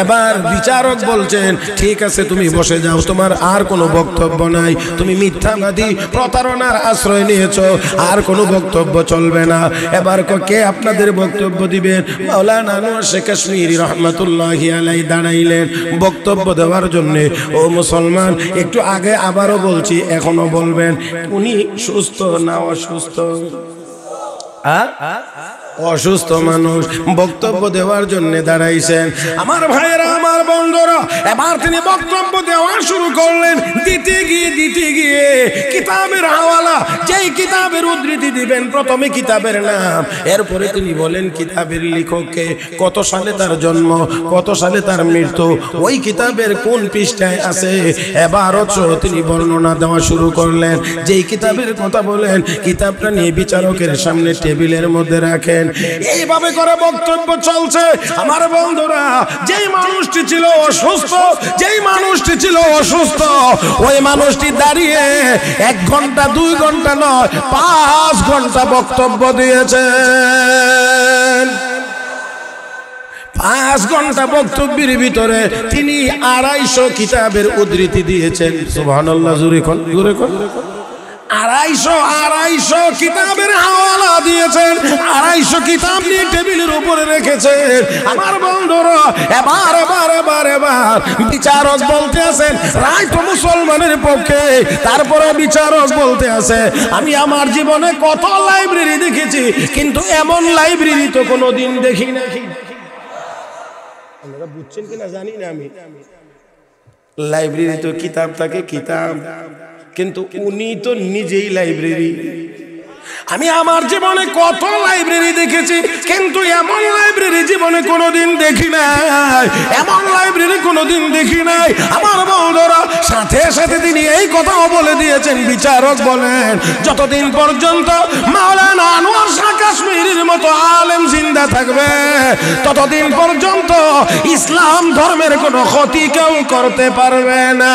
এবার বিচারক বলছেন, ঠিক আছে তুমি বসে যাও, তোমার আর কোনো বক্তব্য নাই, তুমি মিথ্যাবাদী প্রতারণার আশ্রয় নিয়েছো, আর কোনো বক্তব্য চলবে না। এবার কে আপনাদের বক্তব্য দিবেন? মাওলানা আনোয়ার শাহ কাশ্মীরি রাহমাতুল্লাহি আলাইহি দাঁড়াইলেন বক্তব্য দেওয়ার জন্য। ও মুসলমান, একটু আগে আবারও বলছি, এখনো বলবেন, উনি সুস্থ না অসুস্থ? অসুস্থ মানুষ বক্তব্য দেওয়ার জন্য দাঁড়াইছেন। আমার ভাইয়েরা, আমার বন্ধুরা, এবার তিনি বক্তব্য দেওয়া শুরু করলেন। দিতে গিয়ে কিতাবের হাওয়ালা, যেই কিতাবের উদ্ধৃতি দিবেন প্রথমে কিতাবের নাম, এরপরে তিনি বলেন কিতাবের লেখককে, কত সালে তার জন্ম, কত সালে তার মৃত্যু, ওই কিতাবের কোন পৃষ্ঠায় আছে, এবারও তিনি বর্ণনা দেওয়া শুরু করলেন। যেই কিতাবের কথা বলেন কিতাবটা নিয়ে বিচারকের সামনে টেবিলের মধ্যে রাখেন। এইভাবে করে বক্তব্য চলছে। আমার বন্ধুরা, যেই মানুষটি ছিল অসুস্থ, ওই মানুষটি দাঁড়িয়ে 1 ঘন্টা 2 ঘন্টা নয় 5 ঘন্টা বক্তব্য দিয়েছেন। 5 ঘন্টা বক্তব্যের ভিতরে তিনি 250 কিতাবের উদ্ধৃতি দিয়েছেন। সুবহানাল্লাহ, জোরে কোন, জোরে কোন। 250 কিতাবের হাওয়ালা দিয়েছেন, 250 কিতাব নিয়ে টেবিলের উপরে রেখেছেন। আমার বন্ধুরা, এবার বিচারক বলতে আছেন রায় তো মুসলমানের পক্ষে। তারপরে বিচারক বলতে আছে, আমি আমার জীবনে কত লাইব্রেরি দেখেছি, কিন্তু এমন লাইব্রেরি তো কোনোদিন দেখি না। আপনারা বুঝছেন কিনা জানি না, আমি লাইব্রেরি তো কিতাব থাকে, কিতাব, কিন্তু উনি তো নিজেই লাইব্রেরি। আমি আমার জীবনে কত লাইব্রেরি দেখেছি, কিন্তু এমন লাইব্রেরি জীবনে কোনোদিন দেখি নাই, এমন লাইব্রেরি কোনোদিন দেখি নাই। আমার বন্ধুরা, সাথে সাথে তিনি এই কথাও বলে দিয়েছেন, বিচারক বলেন, যতদিন পর্যন্ত মাওলানা আনোয়ার শাহ কাশ্মীরির মতো আলেম জিন্দা থাকবে, ততদিন পর্যন্ত ইসলাম ধর্মের কোনো ক্ষতি কেউ করতে পারবে না।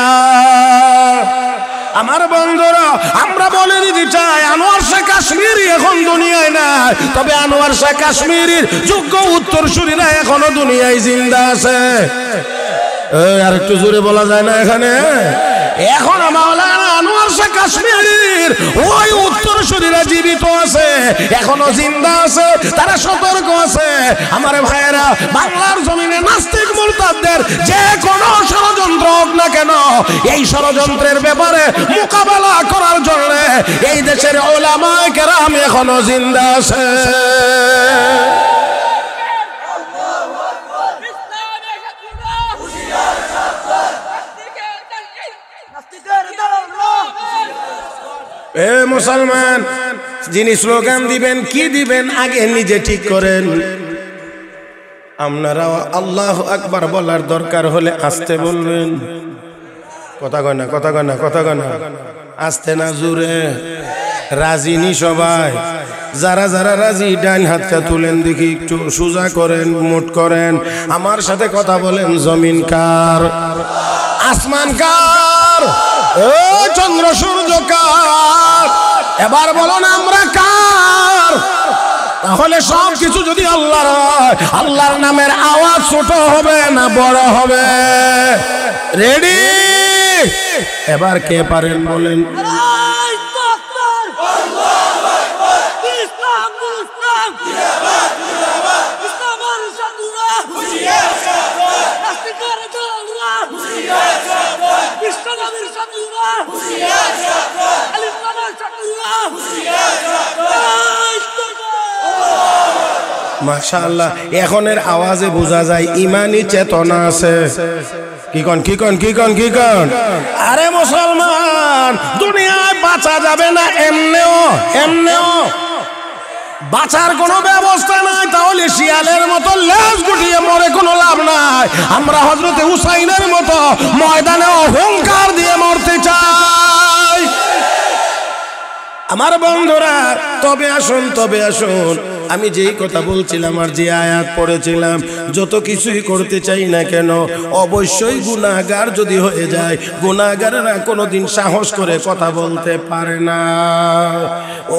আমার বন্ধুরা, আমরা বলে দিতে চাই, আনোয়ার শাহ কাশ্মীরি এখন দুনিয়ায় নাই, তবে আনোয়ার শাহ কাশ্মীরির যোগ্য উত্তরসূরিরা এখনো দুনিয়ায় জিন্দা আছে। আর একটু জোরে বলা যায় না এখানে? এখন মাওলানা আনোয়ার শাহ কাশ্মীরির ওই উত্তরসূরিরা জীবিত আছে, এখনো জিন্দা আছে, তারা সতর্ক আছে। আমার ভাইয়েরা, বাংলার জমিনে নাস্তিক মুরতাদদের যে কোনো ষড়যন্ত্র হোক না কেন, এই ষড়যন্ত্রের ব্যাপারে মোকাবেলা করার জন্য এই দেশের উলামায়ে কেরাম এখনো জিন্দা আছে। এ মুসলমান, যিনি স্লোগান দিবেন কি দিবেন আগে নিজে ঠিক করেন। আপনারাও আল্লাহু আকবার বলার দরকার হলে আস্তে বলবেন। কথা কয় না, কথা কয় না, কথা কয় না, আস্তে না জোরে। রাজি নি সবাই? যারা যারা রাজি ডান হাতটা তুলেন দেখি, একটু সোজা করেন, মুট করেন। আমার সাথে কথা বলেন, জমিন কার? আসমান কার? ও চন্দ্র সূর্য কার? এবার বলুন আমরা কার? তাহলে সব কিছু যদি আল্লাহর হয়, আল্লাহর নামের আওয়াজ ছোট হবে না বড় হবে? রেডি? এবার কে পারেন বলেন? মাশাআল্লাহ, এখনের আওয়াজে বোঝা যায় ইমানি চেতনা আছে। কি কন, কি কন, কি কন, কি কন? আরে মুসলমান, দুনিয়ায় বাঁচা যাবে না এমনেও, এমনেও বাঁচার কোনো ব্যবস্থা নাই। তাহলে শিয়ালের মতো লেজ গুটিয়ে মরে কোনো লাভ নাই। আমরা হযরতে হুসাইনের মতো ময়দানে অহংকার দিয়ে মরতে চাই। আমার বন্ধুরা, তবে আসুন, তবে আসুন, আমি যেই কথা বলছিলাম আর যে আয়াত পড়েছিলাম, যত কিছুই করতে চাই না কেন, অবশ্যই গুনাহগার যদি হয়ে যায়, গুনাহগাররা কোনোদিন সাহস করে কথা বলতে পারে না।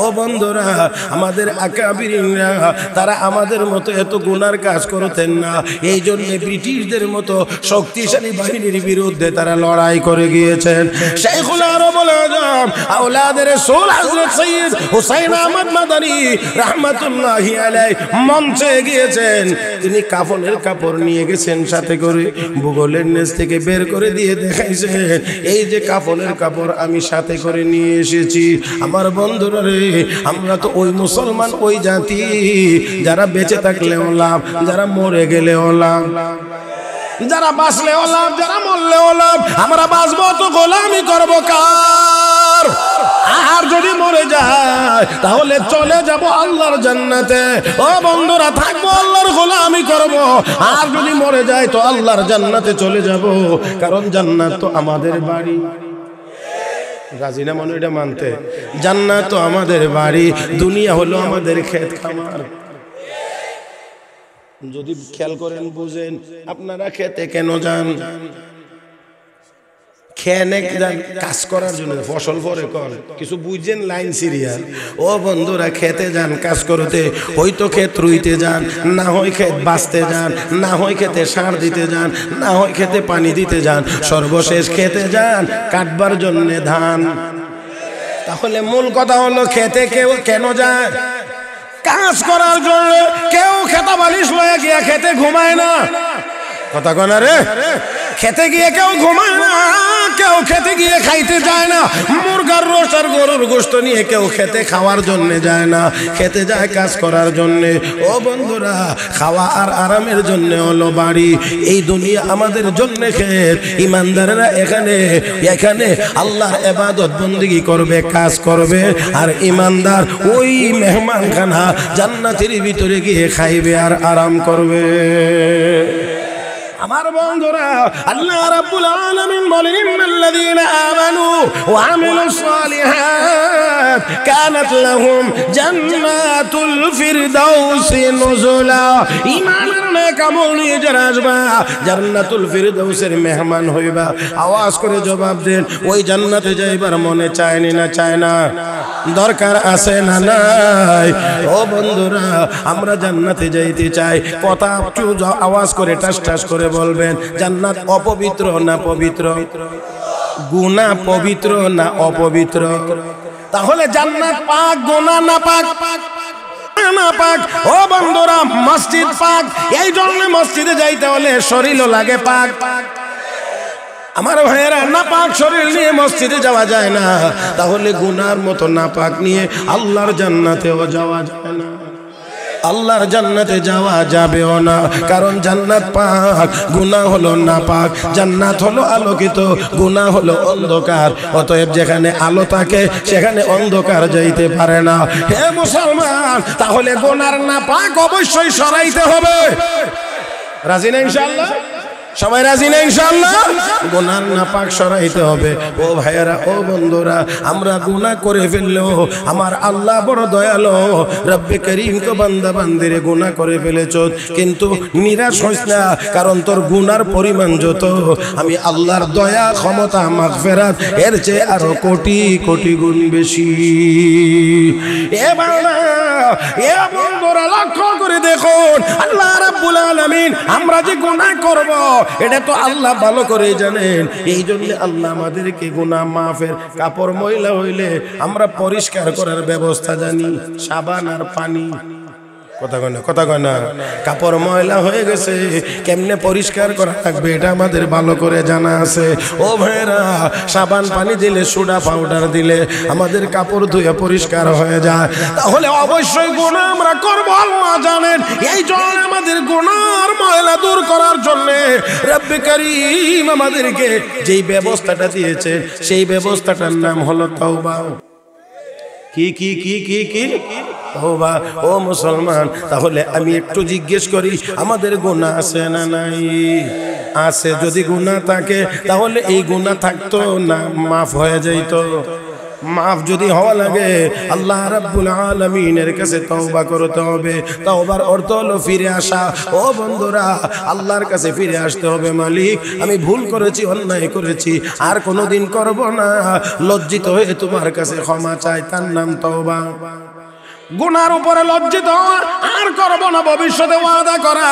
ও বন্ধুরা, আমাদের আকাবিরিনরা তারা আমাদের মতো এত গুনার কাজ করতেন না। এই জন্য ব্রিটিশদের মতো শক্তিশালী বাহিনীর বিরুদ্ধে তারা লড়াই করে গিয়েছেন। শাইখুল আরবুল আজম আওলাদের রাসূল হযরত সৈয়দ হুসাইন আহমদ মাদানী রাহমাতুল্লাহি আলাইহি মঞ্চে গিয়েছেন। তিনি কাফনের কাপড় নিয়ে গেছেন সাথে করে, ভূগোলের নিচ থেকে বের করে দিয়ে দেখাইছেন, এই যে কাফনের কাপড় আমি সাথে করে নিয়ে এসেছি। আমার বন্ধুরা রে, আমরা তো ওই মুসলমান, ওই জাতি যারা বেঁচে থাকলেও লাভ, যারা মরে গেলেও লাভ, যারা বাঁচলেও লাভ, যারা মরলেও লাভ। আমরা বাঁচবো তো গোলামি করবো কার? আর যদি মরে যায় তাহলে চলে যাব আল্লাহর জান্নাতে। ও বন্ধুরা, থাকবো আল্লাহর গোলামি করব। আর যদি মরে যায় তো আল্লাহর জান্নাতে চলে যাব, কারণ জান্নাত তো আমাদের বাড়ি। রাজি না মনে এটা মানতে? জান্নাত তো আমাদের বাড়ি, দুনিয়া হলো আমাদের ক্ষেত খামার। যদি খেয়াল করেন, বুঝেন, আপনারা খেতে কেন যান? খেনে যান কাজ করার জন্য, ফসল পরে কর, কিছু বুঝছেন? Line serial. ও বন্ধুরা, খেতে যান কাজ করতে, হয়তো ক্ষেত রুইতে যান, না হয় ক্ষেত বাঁচতে যান, না হয় খেতে সার দিতে যান, না হয় খেতে পানি দিতে যান, সর্বশেষ খেতে যান কাটবার জন্য ধান। তাহলে মূল কথা হলো, খেতে কেউ কেন যায়? কাজ করার জন্য। কেউ খেতা বালিশ লয়ে গিয়া খেতে ঘুমায় না। কথা কনা রে, খেতে গিয়ে কেউ ঘুমায় না, কেউ খেতে গিয়ে খাইতে যায় না। মুরগার রোস্ট আর গরুর গোশত নিয়ে কেউ খেতে খাওয়ার জন্য যায় না, খেতে যায় কাজ করার জন্য। ও বন্ধুরা, খাওয়া আর আরামের জন্য হলো বাড়ি, এই দুনিয়া আমাদের জন্য খেত। ইমানদাররা এখানে এখানে আল্লাহর ইবাদত বন্দেগী করবে, কাজ করবে, আর ইমানদার ওই মেহমানখানা জান্নাতের ভিতরে গিয়ে খাইবে আর আরাম করবে। আমার বন্ধুরা, আল্লাহ রাব্বুল আলামিন বলেন, ইন্নাল্লাযীনা আমানু ওয়া আমিলুস সালিহাত কানাত লাহুম জান্নাতুল ফিরদাউসি নুজুলা। ঈমানের নেক আমল নিয়ে যারা আসবা, জান্নাতুল ফিরদাউসের মেহমান হইবা। আওয়াজ করে জবাব দেন, ওই জান্নাতে যাইবার মনে চায় না? চায় না? দরকার আছে না নাই? ও বন্ধুরা, আমরা জান্নাতে যাইতে চাই। কথা একটু আওয়াজ করে টাস টাস করে বলবেন, জান্নাত অপবিত্র না পবিত্র? গুনাহ পবিত্র না অপবিত্র? তাহলে জান্নাত পাক, গুনাহ না পাক? না পাক। ও বন্ধুরা, মসজিদ পাক, এই জন্য মসজিদে যাইতে হলে শরীরও লাগে পাক। আমার ভাইয়েরা, নাপাক শরীর নিয়ে মসজিদে যাওয়া যায় না, তাহলে গুনার মতো নাপাক নিয়ে আল্লাহর জান্নাতেও যাওয়া যায় না, আল্লাহর জান্নাতে যাওয়া যাবেও না। কারণ জান্নাত পাক, গুনাহ হলো নাপাক। জান্নাত হলো আলোকিত, গুনাহ হলো অন্ধকার। অতএব যেখানে আলো থাকে সেখানে অন্ধকার যাইতে পারে না। হে মুসলমান, তাহলে গুনার নাপাক অবশ্যই সরাইতে হবে। রাজি না ইনশাআল্লাহ? সবাই রাজি না ইনশাআল্লাহ? গুনার নাপাক সরাইতে হবে। ও ভাইয়েরা, ও বন্ধুরা, আমরা গুনাহ করে ফেললেও আমার আল্লাহ বড় দয়ালু। রব্বে করিম কো বান্দা বান্দিরে গুনাহ করে ফেলেছ, কিন্তু নিরাশ হইস না, কারণ তোর গুনার পরিমাণ যত, আমি আল্লাহর দয়া, ক্ষমতা, মাগফিরাত এর চেয়ে আরো কোটি কোটি গুণ বেশি। এ বান্দা, এ বন্ধুরা, লক্ষ্য করে দেখুন, আল্লাহ রাব্বুল আলামিন আমরা যে গুনাহ করব এটা তো আল্লাহ ভালো করে জানেন। এই জন্য আল্লাহ আমাদেরকে গুনাহ মাফের, কাপড় ময়লা হইলে আমরা পরিষ্কার করার ব্যবস্থা জানি, সাবান আর পানি। কথা কয় না? কাপড় ময়লা হয়ে গেছে, কেমনে পরিষ্কার করা লাগবে এটা আমাদের ভালো করে জানা আছে। ও ভাইরা, সাবান পানি দিলে, সোডা পাউডার দিলে আমাদের কাপড় ধুয়ে পরিষ্কার হয়ে যায়। তাহলে অবশ্যই গুনাহ আমরা করব, আল্লাহ জানেন। এই জন্য আমাদের গুনার ময়লা দূর করার জন্য রব্বে করিম আমাদেরকে যেই ব্যবস্থাটা দিয়েছে, সেই ব্যবস্থাটার নাম হলো তাওবা। কি কি কি কি কি তওবা। ও মুসলমান, তাহলে আমি একটু জিজ্ঞেস করি, আমাদের গুনাহ আছে না নাই? আছে। যদি গুনাহ থাকে তাহলে এই গুনাহ থাকতো না, মাফ হয়ে যাইতো। মাফ যদি হওয়া লাগে আল্লাহ রাব্বুল আলামিনের কাছে তওবা করতে হবে। তওবার অর্থ হলো ফিরে আসা। ও বন্ধুরা, আল্লাহর কাছে ফিরে আসতে হবে। মালিক, আমি ভুল করেছি, অন্যায় করেছি, আর কোনোদিন করব না। লজ্জিত হয়ে তোমার কাছে ক্ষমা চাই, তার নাম তওবা। গুনার উপরে লজ্জিত আর করব না, ভবিষ্যতে ওয়াদা করা,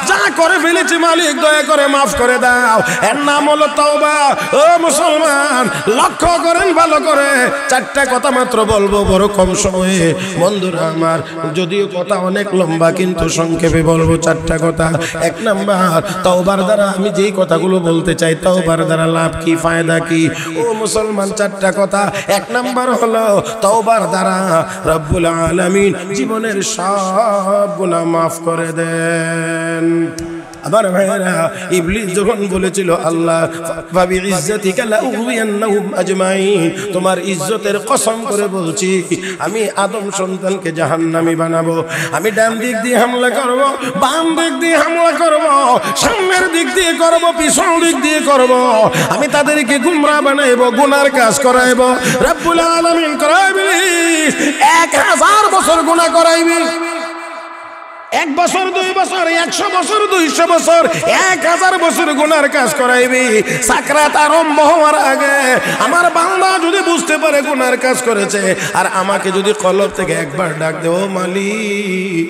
যা করে ফেলেছি মালিক দয়া করে মাফ করে দাও, এর নাম হলো তওবা। ও মুসলমান, লক্ষ্য করেন ভালো করে, চারটা কথা মাত্র বলবো বড় কম সময়ে। বন্ধুরা আমার, যদিও কথা অনেক লম্বা, কিন্তু সংক্ষেপে বলবো চারটা কথা। এক নাম্বার, তওবার দ্বারা আমি যেই কথাগুলো বলতে চাই, তওবার দ্বারা লাভ কি, ফায়দা কি? ও মুসলমান, চারটা কথা। এক নাম্বার হলো তওবার দ্বারা রব্বুল আলামিন জীবনের সব গুনাহ মাফ করে দেন। আবার ভাইরা, ইবলিস যখন বলেছিল আল্লাহ ফাবি ইজ্জাতিকা লা উগওয়িয়ান্নাহুম আজমাইন, তোমার ইজ্জতের কসম করে বলছি আমি আদম সন্তানকে জাহান্নামী বানাবো। আমি ডান দিক দিয়ে হামলা করব, বাম দিক দিয়ে হামলা করব, সামনের দিক দিয়ে করব, পিছন দিক দিয়ে করব। আমি তাদেরকে গুমরাহ বানাইবো, গুনার কাজ করাইবো। রব্বুল আলামিন করাইবি 1000 বছর গুনাহ করাইবি। 1 বছর, 2 বছর, 100 বছর, 200 বছর, 1000 বছর গুনার কাজ করাইবি। সাকরাত আরম্ভ হওয়ার আগে আমার বান্দা যদি বুঝতে পারে গুনার কাজ করেছে, আর আমাকে যদি কলব থেকে একবার ডাক দেও, মালিক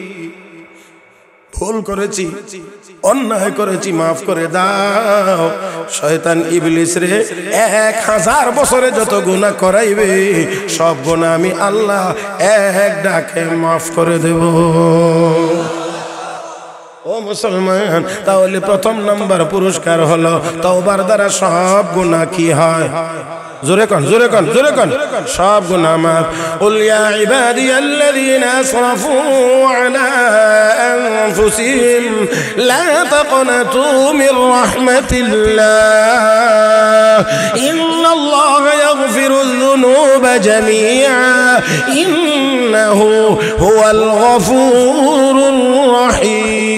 ভুল করেছি, অন্যায় করেছি, মাফ করে দাও, শয়তান ইবলিস রে 1000 বছরে যত গুনাহ করাইবে সব গুনাহ আমি আল্লাহ এক ডাকে মাফ করে দেব। ও মুসলমান, তাহলে প্রথম নাম্বার পুরস্কার হলো তওবার দ্বারা সব গুনাহ কি হয়? জোরে কোন, জোরে কোন, জোরে কোন, সব গুনাহ মাফ। কুল ইয়া ইবাদিয়াল্লাযীনা আসরাফু আলা আনফুসিহিম লা তাকনাতু মির রাহমাতিল্লাহ ইন্নাল্লাহা ইয়াগফিরুয যুনুবা জামিআ ইন্নাহু হুয়াল গফুরুর রহিম।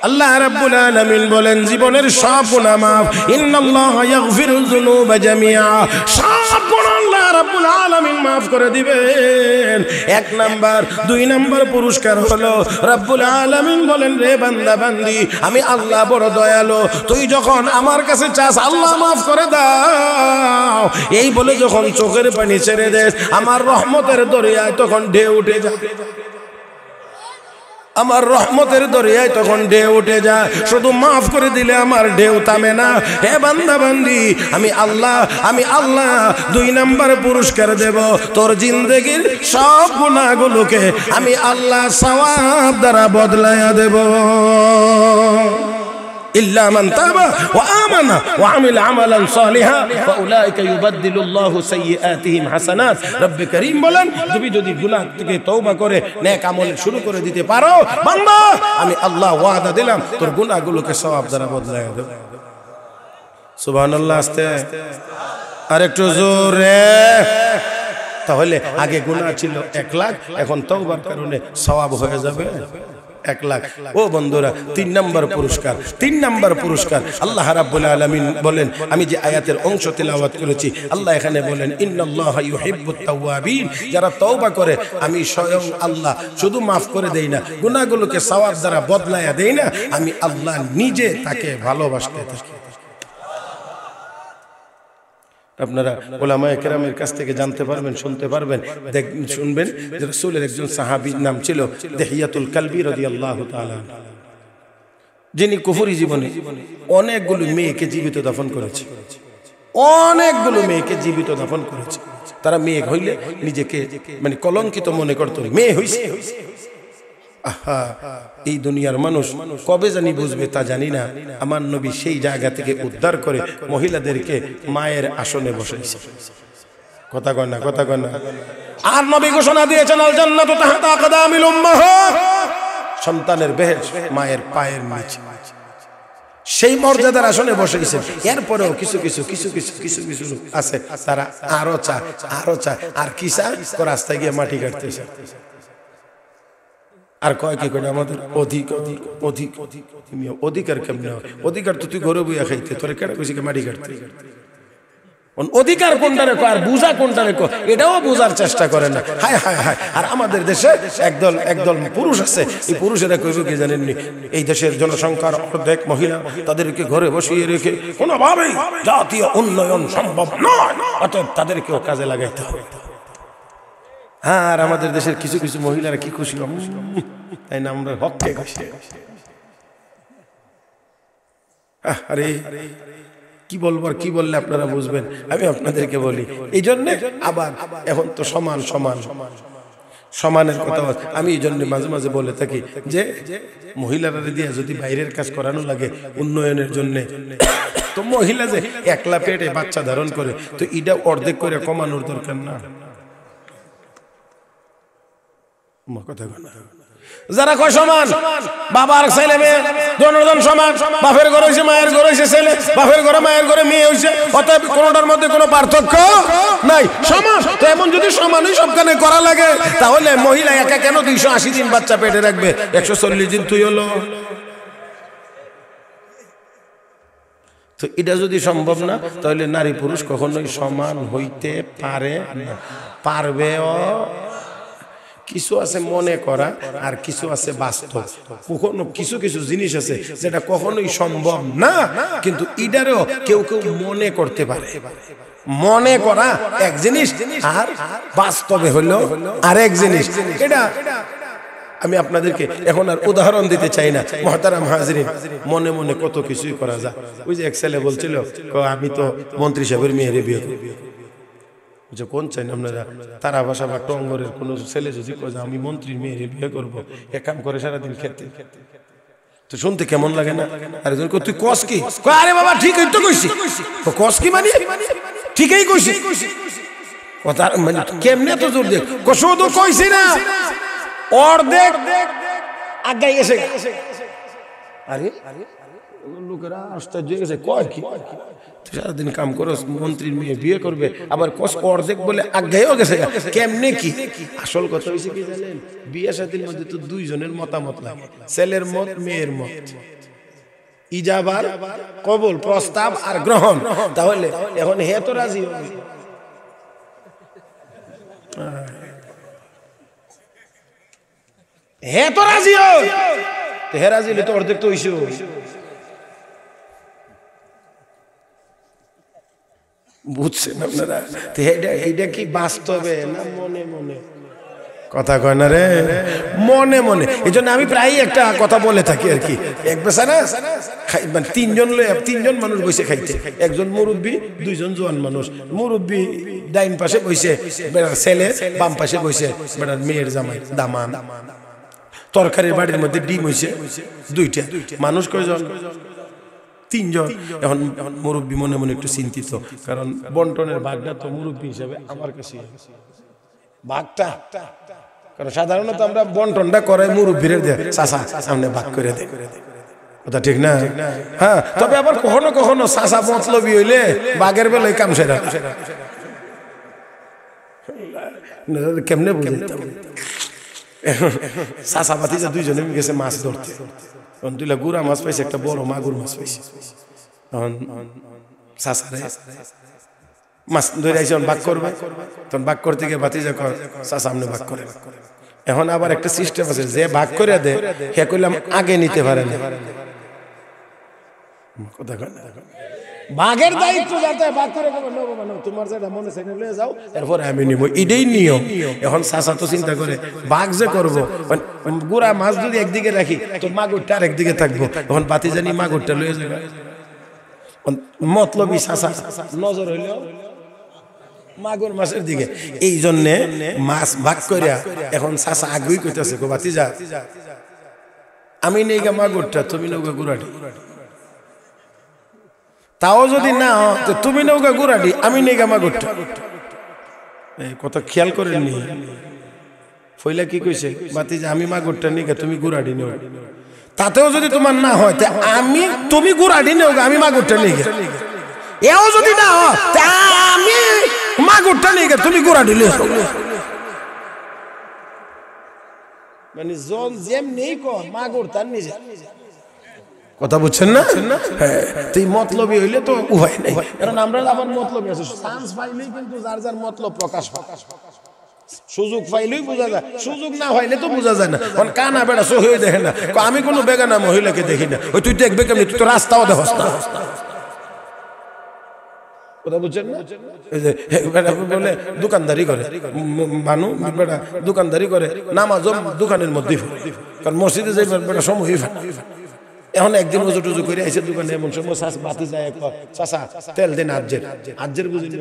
আল্লাহ রাব্বুল আলামিন বলেন জীবনের সব গুনাহ মাফ। ইন্নাল্লাহা ইয়াগফিরুয যুনুবা জামিআ, সব গুনাহ আল্লাহ রাব্বুল আলামিন মাফ করে দিবেন। 1 নাম্বার। 2 নাম্বার পুরস্কার হলো রাব্বুল আলামিন বলেন, রে বান্দা বান্দি, আমি আল্লাহ বড় দয়ালু, তুই যখন আমার কাছে চাস আল্লাহ মাফ করে দাও, এই বলে যখন চোখের পানি ছেড়ে দেস, আমার রহমতের দরিয়ায় তখন ঢেউ উঠে যায়। আমার রহমতের দরিয়ায় তখন ঢেউ উঠে যায়। শুধু মাফ করে দিলে আমার ঢেউ থামে না। হে বান্দা বান্দি, আমি আল্লাহ 2 নম্বর পুরস্কার দেব। তোর জিন্দেগির সব গুনাহগুলোকে আমি আল্লাহ সওয়াব দ্বারা বদলায়া দেব। ইল্লা মান তাবা ওয়া আমানা ওয়া আমিলা আমালান সালিহা ফাউলাইকা ইউবাদদিলুল্লাহু সাইয়্যাতিহিম হাসানাত। রব্বে করিম বলেন, তুমি যদি গুনাহ থেকে তওবা করে নেক আমল শুরু করে দিতে পারো, বান্দা আমি আল্লাহ ওয়াদা দিলাম তোর গুনাহগুলোকে সওয়াব দ্বারা বদলায়া দেব। সুবহানাল্লাহ। আস্তে আর একটু জোরে। তাহলে আগে গুনাহ ছিল 1 লাখ, এখন তওবার কারণে সওয়াব হয়ে যাবে 1 লাখ। ও বন্ধুরা, 3 নম্বর পুরস্কার আল্লাহ রাব্বুল আলামিন বলেন। আমি যে আয়াতের অংশ তেলাওয়াত করেছি, আল্লাহ এখানে বলেন ইন্নাল্লাহা ইউহিব্বুত তাওয়াবিন, যারা তওবা করে আমি স্বয়ং আল্লাহ শুধু মাফ করে দেই না, গুনাহগুলোকে সওয়াব দ্বারা বদলায়া দেই না, আমি আল্লাহ নিজে তাকে ভালোবাসতে থাকি। আপনারা উলামায়ে কেরামের কাছ থেকে জানতে পারবেন, শুনতে পারবেন, শুনবেন যে রাসূলের একজন সাহাবীর নাম ছিল দিহিয়াতুল কালবি রাদিয়াল্লাহু তাআলা, যিনি কুফরি জীবনে অনেকগুলো মেয়েকে জীবিত দাফন করেছে। তারা মেয়ে হইলে নিজেকে মানে কলঙ্কিত মনে করত, মেয়ে হইছে। আহা, এই দুনিয়ার মানুষ কবে জানি বুঝবে তা জানি না। আমার নবী সেই জায়গা থেকে উদ্ধার করে মহিলাদেরকে মায়ের আসনে বসাইছে। কথা কয় না। আর নবী ঘোষণা দিয়েছেন আল জান্নাতু তাহতা আকদামিল উম্মাহাত, সন্তানের বেহেশত মায়ের পায়ের নিচে। সেই মর্যাদার আসনে বসাইছেন। এরপরেও কিছু আছে তারা আরো চায় আর কি চায়, রাস্তায় গিয়ে মাটি কাটতেছে আর কয় কি করে আমাদের অধিকার কেমনে হয়? অধিকার তো তুই ঘরে বইয়া খাইতে, তোরে কেটে কইছি মাটি কাটতে। অধিকার কোনটা রেখো আর বুঝা কোনটা রেখো, এটাও বোঝার চেষ্টা করে না। হায় হায় হায়। আর আমাদের দেশে একদল পুরুষ আছে, এই পুরুষেরা কইব কি জানেননি, এই দেশের জনসংখ্যার অর্ধেক মহিলা, তাদেরকে ঘরে বসিয়ে রেখে কোনোভাবেই জাতীয় উন্নয়ন সম্ভব নয়, অতএব তাদেরকেও কাজে লাগাইতে হবে। হ্যাঁ, আর আমাদের দেশের কিছু মহিলারা কি খুশি, তাই না, আমরা হককে খুশি। আরে কি বলবো, কি বললে আপনারা বুঝবেন, আমি আপনাদেরকে বলি। এই জন্য আবার এখন তো সমানের কথা আমি এই জন্য মাঝে মাঝে বলে থাকি যে মহিলারা দিয়ে যদি বাইরের কাজ করানো লাগে উন্নয়নের জন্য, তো মহিলা যে একলা পেটে বাচ্চা ধারণ করে, তো এটা অর্ধেক করে কমানোর দরকার না। যারা কয় সমান, বাবার ছেলে মেয়ে দুজন সমান, বাপের ঘরে হইছে মায়ের ঘরে হইছে ছেলে, বাপের ঘরে মায়ের ঘরে মেয়ে হইছে, অতএব কোনটার মধ্যে কোনো পার্থক্য নাই, সমান। তো এমন যদি সমানই সবখানে করা লাগে, তাহলে মহিলা একা কেন 280 দিন বাচ্চা পেটে রাখবে, 140 দিন তুই হলো? তো এটা যদি সম্ভব না, তাহলে নারী পুরুষ কখনোই সমান হইতে পারে না, পারবেও। কিছু আছে মনে করা আর কিছু আছে বাস্তব। কখনো কিছু জিনিস আছে যেটা কখনোই সম্ভব না, কিন্তু ইডারও কেউ মনে করতে পারে। মনে করা এক জিনিস আর বাস্তবে হলো আরেক জিনিস। এটা আমি আপনাদেরকে এখন আর উদাহরণ দিতে চাই না। মুহতারাম হাজিরিন, মনে মনে কত কিছুই করা যায়। ওই যে এক ছেলে বলছিল, আমি তো মন্ত্রী সাহেবের মেয়েরে বিয়ে করব। যে কোন চাই না আপনারা, তারা ভাষা বা টঙ্গরের কোনো ছেলে যদি কয় আমি মন্ত্রীর মেয়েরে বিয়ে করবো, এক কাম করে সারাদিন খেতে, তো শুনতে কেমন লাগে না? আর তুই কস কি? আরে বাবা ঠিকই তো কইছি। কস কি মানে ঠিকই কইছি, কথা মানে কেমনে তো জোর দেখ, শুধু কইছি না অর্ধেক আগাই এসে। আরে লোকেরা আশ্চর্য হয়ে গেছে, কয় কি সারাদিন কাম করো, মন্ত্রীর মেয়ে বিয়ে করবে, আবার কস অর্ধেক বলে আগাইও গেছে। কেমনে কি? আসল কথা হয়েছে কি জানেন, বিয়ে শাদীর মধ্যে তো দুইজনের মতামত লাগে, ছেলের মত মেয়ের মত, ইজাবার কবুল, প্রস্তাব আর গ্রহণ। তাহলে এখন হে তো রাজি হবে, হে তো রাজি হবে, হে রাজি হলে তো অর্ধেক তো হইছে। বুঝছেন আপনারা? এইটা কি বাস্তবে না মনে মনে? কথা কয় না রে, মনে মনে। এই জন্য আমি প্রায় একটা কথা বলে থাকি আর কি, এক বেসা না মানে তিনজন মানুষ বসে খাইতে, একজন মুরব্বী, দুইজন জোয়ান মানুষ। মুরব্বী ডাইন পাশে বসে বেড়ার ছেলে, বাম পাশে বসে বেড়ার মেয়ের জামাই দামান। তরকারির বাড়ির মধ্যে ডিম হয়েছে দুইটা, মানুষ কয়জন? তিনজন। এখন মুরব্বী মনে মনে একটু চিন্তিত, কারণ বন্টনের ভাগটা তো মুরব্বী হিসাবে আমার কাছে ভাগটা, কারণ সাধারণত আমরা বন্টনটা করাই মুরব্বীরে দেয়, চাচা সামনে ভাগ করে দেয়, কথা ঠিক না? হ্যাঁ, তবে আবার কখনো কখনো চাচা মতলবী হইলে বাঘের বেলায় কাম সেরা। কেমনে বুঝে চাচা ভাতিজা দুইজনে গেছে মাছ ধরতে, দুইলা গুড়া মাছ পাইছে, একটা বড় মাগুর মাছ পাইছে। তখন চাচারে মাছ ধরে আইসে ভাগ করবে, তখন ভাগ করতে গিয়ে ভাতিজা কয় চাচা সামনে ভাগ করে। এখন আবার একটা সিস্টেম আছে, যে ভাগ করে দেয় হে কইলাম আগে নিতে পারে না, ভাগের দায়িত্ব যাতে ভাগ করে তোমার যেটা মনে চাই নিয়ে যাও, এরপরে আমি নিব, এটাই নিয়ম। এখন চাচা তো চিন্তা করে ভাগ যে করবো, গুড়া মাছ যদি একদিকে রাখি তো মাগুরটা আর একদিকে থাকবো, এখন বাতি জানি মাগুরটা লয়ে যাবে। মতলবী চাচা নজর হইলেও মাগুর মাছের দিকে, এই জন্যে মাছ ভাগ করিয়া এখন চাচা আগুই কইতেছে, গো বাতি যা আমি নেই গা মাগুরটা, তুমি নৌকা গুড়াটি। তাও যদি না তো তুমি নৌকা গুড়াটি, আমি নেই গা মাগুরটা। এই কথা খেয়াল করেননি? ফইলা কি কইছে বাতি যা আমি মাগুরটা নিই গা, তুমি গুড়াটি নেও। তাতেও যদি তোমার না হয় তুমি গুড়াটি নেও গা, আমি মাগুরটা নিই গা। এও যদি না হয় আমি মাগুরটা নিয়ে গে, তুমি গুড়াটি লিয়ে মানে জন যেম নেই কর মাগুর তার নিজে। কথা বুঝছেন না? তুই মতলবী হইলে তো উভয় নেই, কারণ আমরা আবার মতলবী আছে, চান্স পাইলেই কিন্তু যার যার মতলব প্রকাশ পায়, সুযোগ পাইলেই বোঝা যায়, সুযোগ না হইলে তো বোঝা যায় না। কারণ কানা বেড়া সহি দেখে না, আমি কোনো বেগানা মহিলাকে দেখি না, ওই তুই দেখবে কেমনি, তুই তো রাস্তাও দেখস না। কথা বুঝছেন না? বলে দোকানদারি করে মানুষ, বেটা দোকানদারি করে, নামাজ দোকানের মধ্যে, কারণ মসজিদে যাই বেটা সময়। এখন একদিন ওজু টুজু করে আইসে দোকানে, এমন সময় বাতি যায়, চাচা তেল দেন আজ্জের, আজ্জের বুঝেন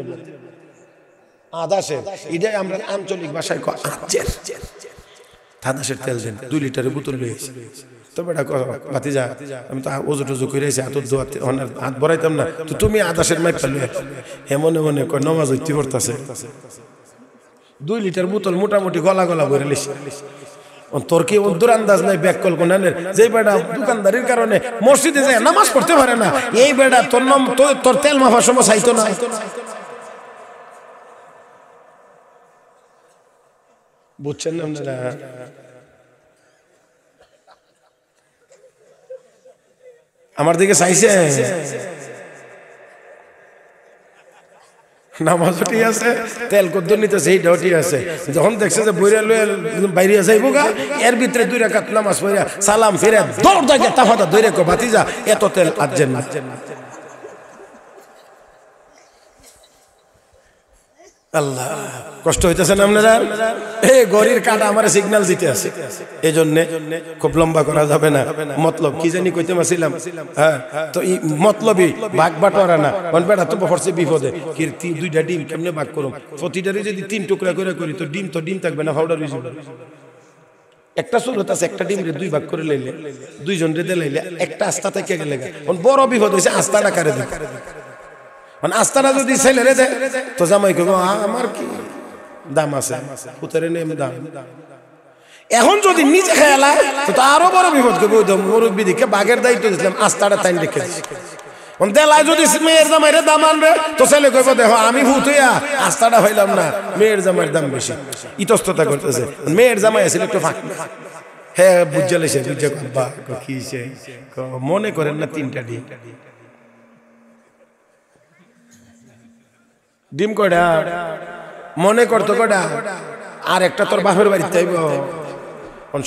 আদাসের, এটাই আমরা আঞ্চলিক ভাষায় কয় আজ্জের, আদাসের তেল দেন 2 লিটারের বোতল লয়ে আসি। তো বেটা বাতি যা আমি তো ওজু টুজু করে আইসি, হাত দোয়াতে হাত ভরাইতাম না, তো তুমি আদাসের মাইক ফেলবে এমনে মনে কয় নমাজ হইতে পড়তেছে। 2 লিটার বোতল মোটামুটি গলা গলা ভরে লিসি। তোর কি দূর আন্দাজ নাই ব্যাক কল কোনানের, যে বেটা দোকানদারির কারণে মসজিদে যায় নামাজ পড়তে পারে না, এই বেটা তোর তেল মাফার সময় চাইতো না। বুঝছেন না আপনারা? আমার দিকে চাইছে নামাজ ঠিক আছে, তেল কদ্দুর নিতেছে এইটাও ঠিক আছে। যখন দেখছে যে বইরা লয়ে বাইরে যাইব গা, এর ভিতরে 2 রাকাত নামাজ পড়া সালাম ফিরে দৌড় দাগে তাফাদা দইরে কো ভাতিজা এত তেল আজ্জেন না। আল্লাহ কষ্ট হইতেছে না আপনারা? এই গরির কাটা আমার সিগন্যাল দিতে আছে, এই জন্য খুব লম্বা করা যাবে না। মতলব কি জানি কইতে মাছিলাম, হ্যাঁ তো এই মতলবই ভাগ বাটোয়ারা না। কোন বেটা তো পড়ছে বিপদে, কি 2টা ডিম কেমনে ভাগ করুম, প্রতিটারই যদি 3 টুকরা করে করি তো ডিম থাকবে না, পাউডার হয়ে যাবে। একটা সুরত আছে, একটা ডিম রে 2 ভাগ করে লইলে 2 জন রে দিলাইলে একটা আস্থা থেকে গেলে, কোন বড় বিপদ হইছে আস্থাটা কারে দেয়। মানে আস্থাটা যদি ছেলেরে দেয় তো জামাই কইব আমার কি দাম আছে, পুতরে নেম দাম। এখন যদি নিজে খেলা তো আরো বড় বিপদ করবে। ওই মুরব্বী দিকে বাঘের দায়িত্ব দিলাম, আস্থাটা তাই রেখে দেলায় যদি মেয়ের জামাইরে দাম আনবে তো ছেলে কইব দেখো আমি ভূত হইয়া আস্থাটা হইলাম না, মেয়ের জামাইয়ের দাম বেশি, ইতস্ততা করতেছে। মেয়ের জামাই আছে একটু ফাঁক, হ্যাঁ বুঝা লেছে, বুঝা বা কি মনে করেন না 3টা ডিম কয়টা মনে করতো কয়টা, আর একটা তোর বাপের বাড়িতে আইব।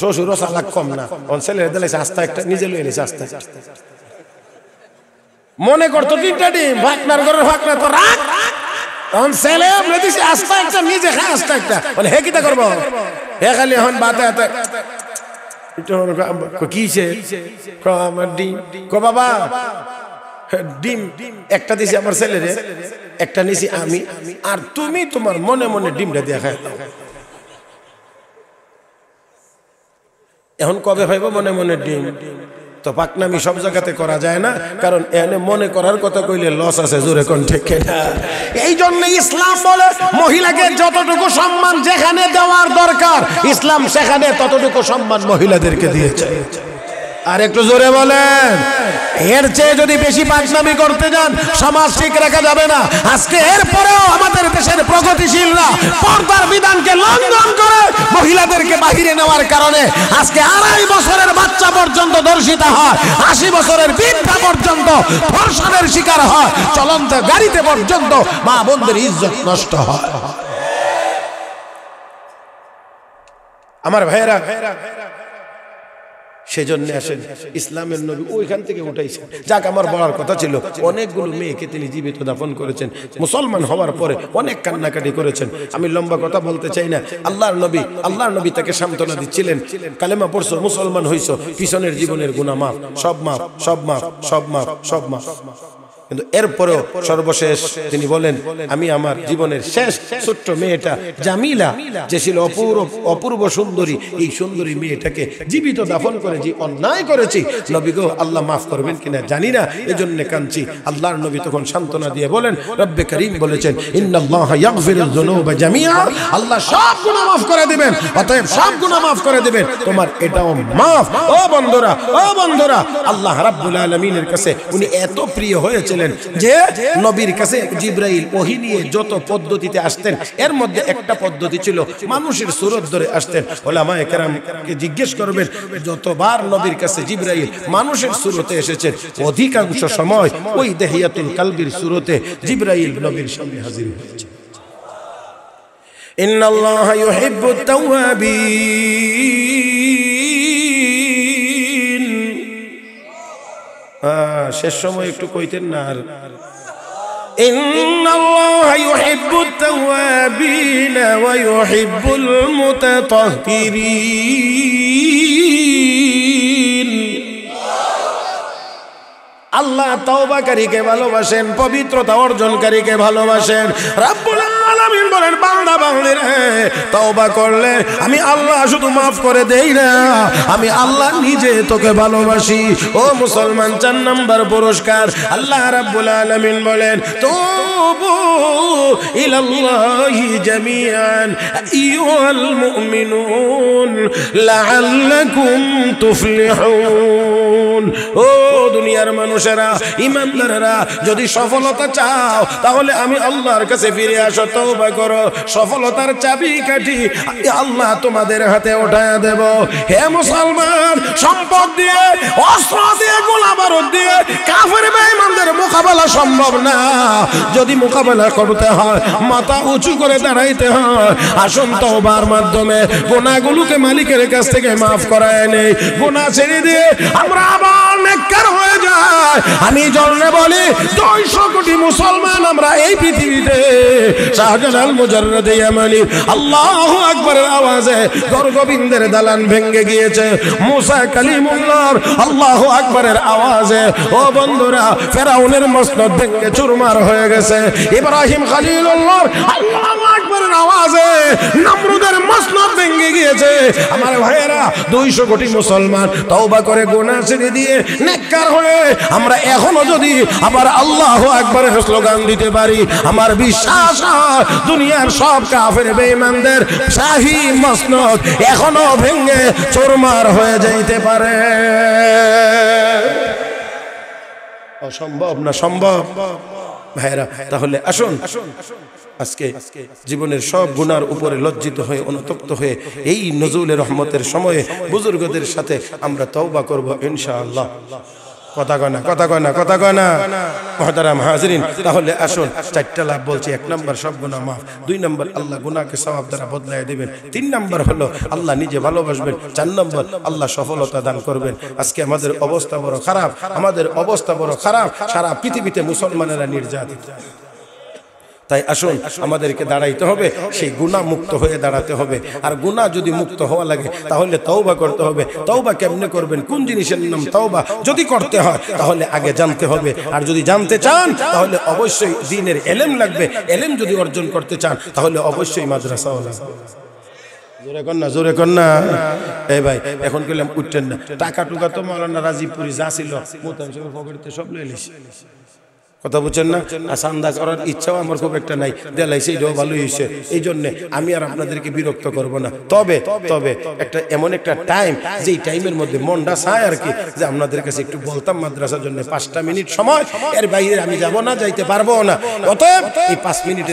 শ্বশুর চালাক কম না, ছেলে দিলাইছে আস্তা একটা, নিজে লইয়ে নিছে আস্তা। মনে করতো 3টা ডিম, ভাগনার ঘরের ভাগনা তো রাখ তখন ছেলে আমরা দিছি আস্তা একটা, নিজে খায় আস্তা একটা, বলে হে কিতা করবো, হে খালি এখন বাতে হাতে কিছে আমার ডিম, কো বাবা ডিম একটা দিছি আমার ছেলেরে, একটা নিছি আমি, আর তুমি তোমার মনে মনে ডিমটা দিয়ে খায়। এখন কবে খাইব মনে মনে ডিম? তো পাকনামি সব জায়গাতে করা যায় না, কারণ এখানে মনে করার কথা কইলে লস আছে, জোরে কোন ঠিক না। এই জন্য ইসলাম বলে মহিলাকে যতটুকু সম্মান যেখানে দেওয়ার দরকার, ইসলাম সেখানে ততটুকু সম্মান মহিলাদেরকে দিয়েছে। আর একটু জোরে বলেন, এর চেয়ে যদি বেশি পাকনামি করতে যান সমাজ ঠিক রাখা যাবে না। আজকে এরপরেও আমাদের দেশের প্রগতিশীলরা পর্দার বিধানকে লঙ্ঘন করে মহিলাদেরকে বাহিরে নেওয়ার কারণে আজকে 2.5 বছরের বাচ্চা পর্যন্ত ধর্ষিত হয়, 80 বছরের বৃদ্ধা পর্যন্ত ধর্ষণের শিকার হয়, চলন্ত গাড়িতে পর্যন্ত মা বোনদের ইজ্জত নষ্ট হয়। আমার ভাইয়েরা, সেজন্য আসেন ইসলামের নবী ওইখান থেকে উঠাইছেন। যাক, আমার বলার কথা ছিল, অনেকগুলো মেয়েকে তিনি জীবিত দাফন করেছেন, মুসলমান হওয়ার পরে অনেক কান্নাকাটি করেছেন। আমি লম্বা কথা বলতে চাই না। আল্লাহর নবী তাকে সান্ত্বনা দিচ্ছিলেন, কালেমা পড়ছো, মুসলমান হইছো, পিছনের জীবনের গুনাহ মাফ, সব মাফ, সব মাফ, সব মাফ, সব মাফ। কিন্তু এরপরেও সর্বশেষ তিনি বলেন, আমি আমার জীবনের শেষ ছোট্ট মেয়েটা জামিলা, যে ছিল অপূর্ব সুন্দরী, এই সুন্দরী মেয়েটাকে জীবিত দাফন করে যে অন্যায় করেছি, নবী গো আল্লাহ মাফ করবেন কিনা জানি না, এজন্য কাঁদছি। আল্লাহর নবী তখন সান্ত্বনা দিয়ে বলেন, রব্বে করিম বলেছেন, ইন্নাল্লাহা ইয়াগফিরুয যুনুবা জামিআ, আল্লাহ সব গুনাহ মাফ করে দিবেন, অতএব সব গুনাহ মাফ করে দিবেন, তোমার এটাও মাফ। ও বন্ধুরা, আল্লাহ রাব্বুল আলামিনের কাছে উনি এত প্রিয় হয়েছিলেন যে নবীর কাছে জিবরাইল ওহী নিয়ে যত পদ্ধতিতে আসতেন, এর মধ্যে একটা পদ্ধতি ছিল মানুষের সুরত ধরে আসতেন। উলামায়ে কেরামকে জিজ্ঞেস করবেন, যতবার নবীর কাছে জিবরাইল মানুষের সুরতে এসেছেন, অধিকাংশ সময় ওই দেহিয়াতুল কালবির সুরতে জিবরাইল নবীর সামনে হাজির হয়েছে। ইন্নাল্লাহা ইউহিব্বুত তাওয়াবিন। শেষ সময় একটু কইতেন না, আর ইন্নাল্লাহা ইউহিব্বুত তাওয়াবিন ওয়া ইউহিব্বুল মুতাতাহহিরিন। আল্লাহ তওবাকারীকে ভালোবাসেন, পবিত্রতা অর্জনকারীকে ভালোবাসেন। রাব্বুল আলামিন বলেন, বান্দা বান্দিরা তওবা করলে আমি আল্লাহ শুধু মাফ করে দেই না, আমি আল্লাহ নিজে তোকে ভালোবাসি। ও মুসলমান, 4 নম্বর পুরস্কার আল্লাহ রাব্বুল আলামিন বলেন, তুবু ইলাল্লাহি জামিআন আইয়ুহাল মুমিনুন লাআল্লাকুম তুফলিহুন। ও দুনিয়ার মানুষেরা, ঈমানদারেরা, যদি সফলতা চাও তাহলে আমি আল্লাহর কাছে ফিরে আসো, তওবা করো। সফলতার চাবিকাঠি আল্লাহ তোমাদের হাতে উঠায়া দেব। হে মুসলমান, সম্পদ দিয়ে, অস্ত্র দিয়ে, গোলা বারুদ দিয়ে কাফের বেঈমানদের মোকাবেলা সম্ভব না। যদি মোকাবেলা করতে হয় মাথা উঁচু করে দাঁড়াইতে হয়। আসুন তওবার মাধ্যমে গুনাহগুলোকে মালিকের কাছ থেকে মাফ করায় নেই। গুনাহ ছেড়ে দিয়ে আমরা আবার নেককার হয়ে যাই। আমি জন্যে বলি 200 কোটি মুসলমান আমরা এই পৃথিবীতে। শাহজালাল মুজাররদ ইয়ামানি আল্লাহু আকবারের আওয়াজে গর্গবিন্দের দালান ভেঙে গিয়েছে। মুসা কালিমুল্লাহর আল্লাহু আকবারের আওয়াজে ও বন্ধুরা ফেরাউনের মসনদ ভেঙে চুরমার হয়ে গেছে। ইব্রাহিম খলিলুল্লাহর আল্লাহু আকবারের আওয়াজে নমরুদের মসনদ ভেঙে গিয়েছে। আমার ভাইয়েরা, 200 কোটি মুসলমান তওবা করে গুনাহ ছেড়ে দিয়ে নেককার হয়ে আমরা এখনো যদি আবার আল্লাহু আকবারের স্লোগান দিতে পারি, আমার বিশ্বাস দুনিয়ার সব কাফের বেঈমানদের শাহী মসনদ এখনো ভেঙে চুরমার হয়ে যাইতে পারে। অসম্ভব না সম্ভব ভাইরা। তাহলে আসুন আজকে জীবনের সব গুনার উপরে লজ্জিত হয়ে, অনুতপ্ত হয়ে এই নজরুলের রহমতের সময়ে বুজুর্গদের সাথে আমরা তওবা করব ইনশাআল্লাহ। কথা কয় না মুহতারাম হাজিরিন। তাহলে আসুন 4টা লাভ বলছি। 1 নম্বর সব গুনাহ মাফ, 2 নম্বর আল্লাহ গুনাহকে সওয়াব দ্বারা বদলায় দিবেন, 3 নম্বর হলো আল্লাহ নিজে ভালোবাসবেন, 4 নম্বর আল্লাহ সফলতা দান করবেন। আজকে আমাদের অবস্থা বড় খারাপ, সারা পৃথিবীতে মুসলমানেরা নির্যাতিত। তাই আসুন আমাদেরকে দাঁড়াইতে হবে, সেই গুনাহ মুক্ত হয়ে দাঁড়াতে হবে। আর গুনাহ যদি মুক্ত হওয়া লাগে তাহলে তওবা করতে হবে। তওবা কেমনে করবেন, কোন জিনিসের নাম তওবা? যদি করতে হয় তাহলে আগে জানতে হবে, আর যদি জানতে চান তাহলে অবশ্যই দ্বীনের ইলম লাগবে। ইলম যদি অর্জন করতে চান তাহলে অবশ্যই মাদ্রাসা লাগবে। জোরে কর না এই ভাই, এখন গেলাম উঠতেন না। টাকা টুকা তো মাওলানা রাজীবপুরি যা ছিল মোতায়েন সাহেবের পকেটে সব লয়ে লিস, কথা বুঝছেন না? আর চান্দা করার ইচ্ছাও আমার খুব একটা নাই, দেলাইছে এটাও ভালোই হয়েছে। এই জন্যে আমি আর আপনাদেরকে বিরক্ত করব না। তবে একটা এমন একটা টাইম, যেই টাইমের মধ্যে মনটা চায় আর কি, যে আপনাদের কাছে একটু বলতাম মাদ্রাসার জন্য 5টা মিনিট সময়, এর বাইরে আমি যাব না, যাইতে পারবো না। অতএব এই 5 মিনিটের